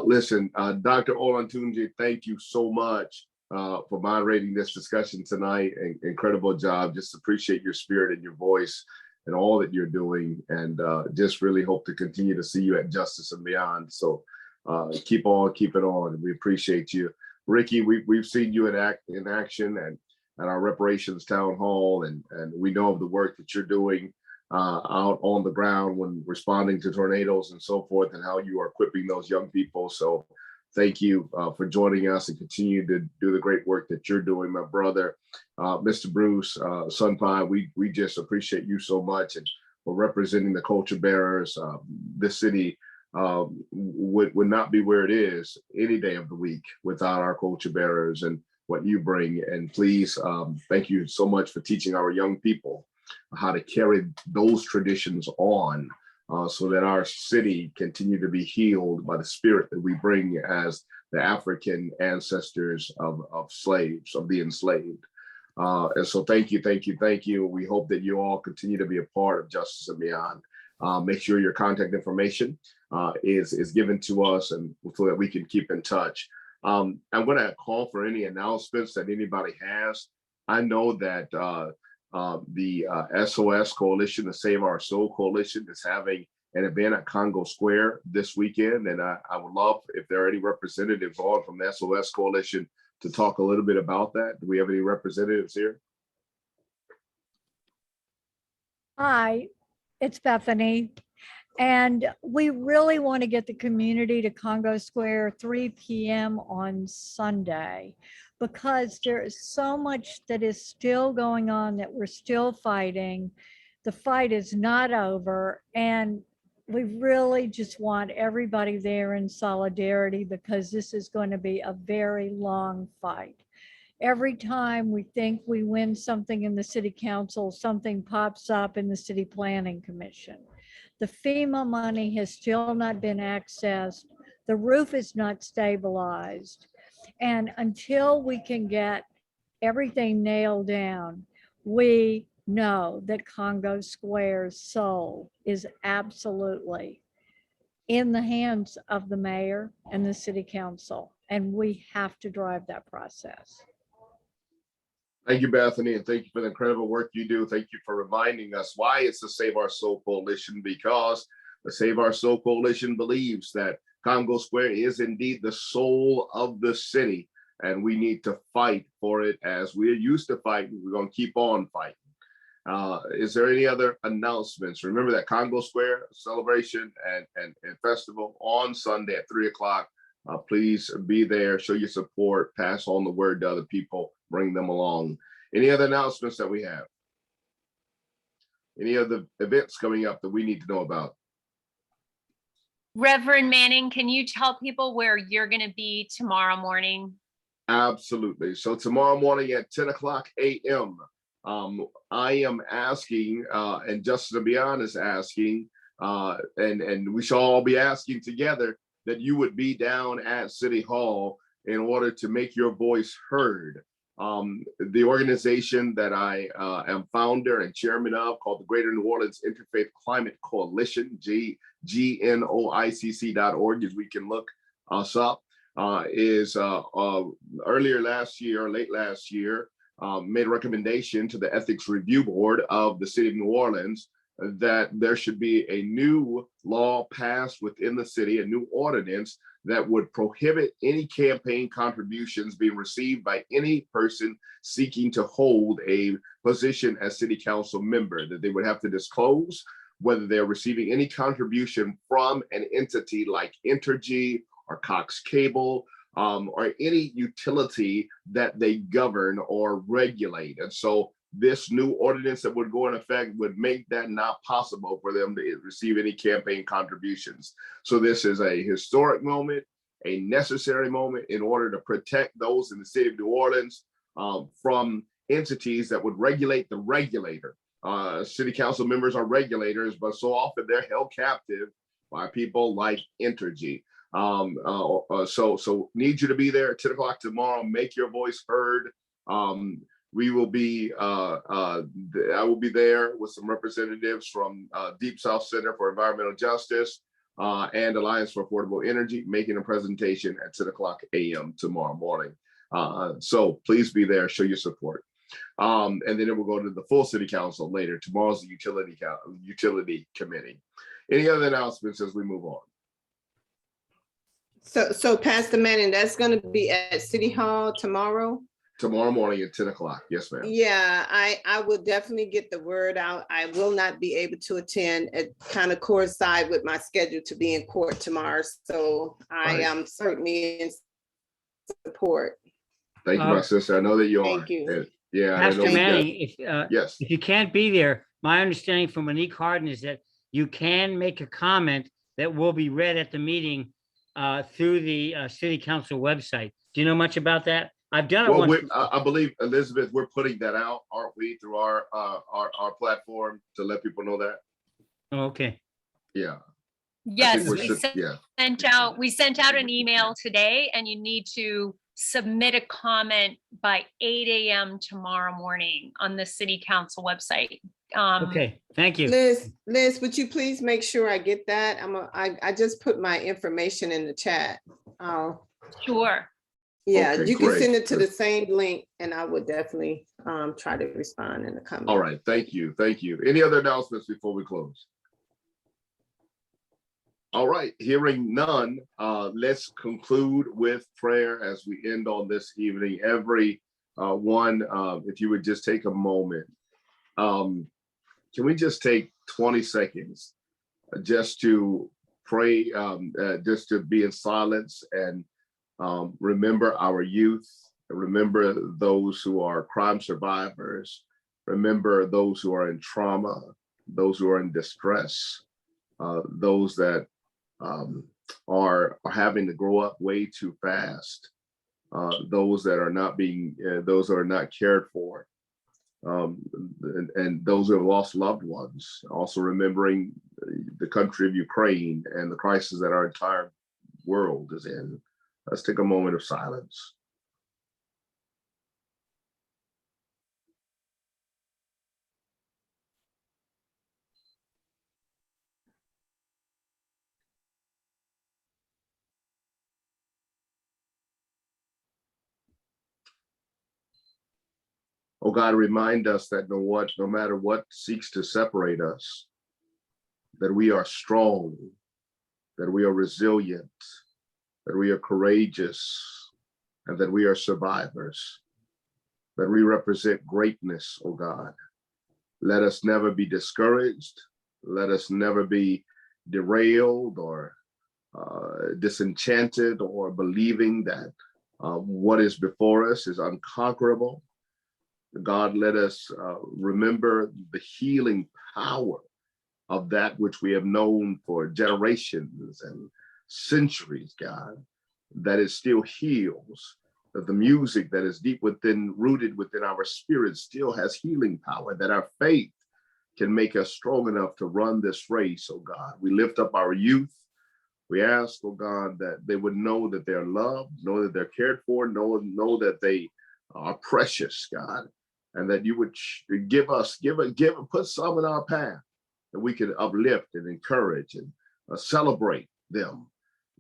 Listen, Dr. Olatunji, thank you so much for moderating this discussion tonight. Incredible job. Just appreciate your spirit and your voice and all that you're doing, and just really hope to continue to see you at Justice and Beyond. So keep it on. We appreciate you. Ricky, we've seen you in action and at our reparations town hall, and we know of the work that you're doing out on the ground when responding to tornadoes and so forth, and how you are equipping those young people. So thank you for joining us, and continue to do the great work that you're doing, my brother. Mr. Bruce Sunpai, we just appreciate you so much, and for representing the culture bearers. This city would not be where it is any day of the week without our culture bearers and what you bring. And please, thank you so much for teaching our young people how to carry those traditions on so that our city continue to be healed by the spirit that we bring as the African ancestors of slaves, of the enslaved. And so thank you, thank you, thank you. We hope that you all continue to be a part of Justice and Beyond. Make sure your contact information is given to us and so that we can keep in touch. I'm going to call for any announcements that anybody has. I know that the SOS Coalition, the Save Our Soul Coalition, is having an event at Congo Square this weekend. And I would love if there are any representatives on from the SOS Coalition to talk a little bit about that. Do we have any representatives here? Hi, it's Bethany. And we really want to get the community to Congo Square 3 p.m. on Sunday, because there is so much that is still going on that we're still fighting. The fight is not over. And we really just want everybody there in solidarity, because this is going to be a very long fight. Every time we think we win something in the city council, something pops up in the city planning commission. The FEMA money has still not been accessed. The roof is not stabilized. And until we can get everything nailed down, we know that Congo Square's soul is absolutely in the hands of the mayor and the city council. And we have to drive that process. Thank you, Bethany, and thank you for the incredible work you do. Thank you for reminding us why it's the Save Our Soul Coalition, because the Save Our Soul Coalition believes that Congo Square is indeed the soul of the city, and we need to fight for it as we're used to fighting. We're going to keep on fighting. Is there any other announcements? Remember that Congo Square celebration and festival on Sunday at 3 o'clock. Please be there, show your support, pass on the word to other people, bring them along. Any other announcements that we have? Any other events coming up that we need to know about? Reverend Manning, can you tell people where you're going to be tomorrow morning? Absolutely. So tomorrow morning at 10 o'clock a.m., I am asking, and Justice and Beyond is asking, and we shall all be asking together, that you would be down at City Hall in order to make your voice heard. The organization that I am founder and chairman of, called the Greater New Orleans Interfaith Climate Coalition, GNOICC.org, as we can look us up, is earlier last year, late last year, made a recommendation to the Ethics Review Board of the City of New Orleans that there should be a new law passed within the city, a new ordinance that would prohibit any campaign contributions being received by any person seeking to hold a position as city council member, that they would have to disclose whether they're receiving any contribution from an entity like Entergy or Cox Cable, or any utility that they govern or regulate. And so this new ordinance that would go in effect would make that not possible for them to receive any campaign contributions. So this is a historic moment, a necessary moment in order to protect those in the city of New Orleans from entities that would regulate the regulator. City council members are regulators, but so often they're held captive by people like Entergy. So need you to be there at 10 o'clock tomorrow. Make your voice heard. We will be, I will be there with some representatives from Deep South Center for Environmental Justice and Alliance for Affordable Energy, making a presentation at 10 o'clock a.m. tomorrow morning. So please be there, show your support. And then it will go to the full city council later. Tomorrow's the utility committee. Any other announcements as we move on? So Pastor Manning, that's going to be at City Hall tomorrow? Tomorrow morning at 10 o'clock. Yes, ma'am. Yeah, I will definitely get the word out. I will not be able to attend. It kind of coincide with my schedule to be in court tomorrow. So I am certainly in support. Thank you, my sister. I know that you are. Thank you. Yeah. Pastor Manning, yes. If you can't be there, my understanding from Monique Harden is that you can make a comment that will be read at the meeting through the city council website. Do you know much about that? I've done it Well, once. I believe, Elizabeth, we're putting that out, aren't we, through our platform to let people know that? Oh, okay. Yeah. Yes, we're we should- yeah. sent out an email today, and you need to submit a comment by 8 a.m. tomorrow morning on the city council website. Okay, thank you. Liz, would you please make sure I get that? I just put my information in the chat. Sure. Yeah, Okay, you can great. send it to the same link and I would definitely try to respond in the comment. All right, thank you, thank you. Any other announcements before we close? All right, hearing none, let's conclude with prayer as we end on this evening. Every one, if you would just take a moment. Can we just take 20 seconds just to pray, just to be in silence and remember our youth, remember those who are crime survivors, remember those who are in trauma, those who are in distress, those that are having to grow up way too fast, those that are not being, those that are not cared for, and those who have lost loved ones. Also remembering the country of Ukraine and the crisis that our entire world is in. Let's take a moment of silence. Oh God, remind us that no matter what seeks to separate us, that we are strong, that we are resilient, that we are courageous, and that we are survivors, that we represent greatness, oh God. Let us never be discouraged. Let us never be derailed or disenchanted or believing that what is before us is unconquerable. God, let us remember the healing power of that which we have known for generations and centuries, God, that it still heals, that the music that is deep within, rooted within our spirit still has healing power, that our faith can make us strong enough to run this race, oh God. We lift up our youth. We ask, oh God, that they would know that they're loved, know that they're cared for, know that they are precious, God, and that you would put some in our path that we can uplift and encourage and celebrate them.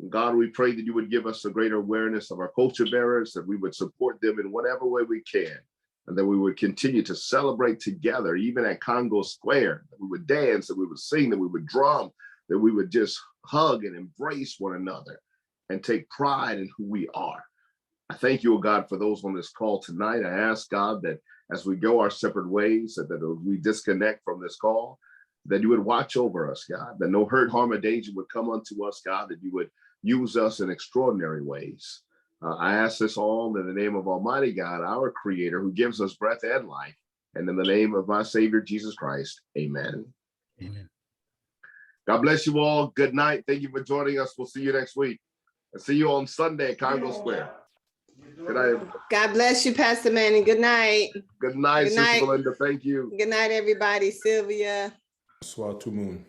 God, we pray that you would give us a greater awareness of our culture bearers, that we would support them in whatever way we can, and that we would continue to celebrate together, even at Congo Square, that we would dance, that we would sing, that we would drum, that we would just hug and embrace one another and take pride in who we are. I thank you, oh God, for those on this call tonight. I ask, God, that as we go our separate ways, that we disconnect from this call, that you would watch over us, God, that no hurt, harm, or danger would come unto us, God, that you would use us in extraordinary ways. I ask this all in the name of Almighty God, our Creator, who gives us breath and life, and in the name of my Savior, Jesus Christ, amen. Amen. God bless you all. Good night. Thank you for joining us. We'll see you next week. And see you on Sunday at Congo Square. Good night. God bless you, Pastor Manning. Good night. Good night, Good Sister night. Belinda. Thank you. Good night, everybody. Sylvia. Swatumun.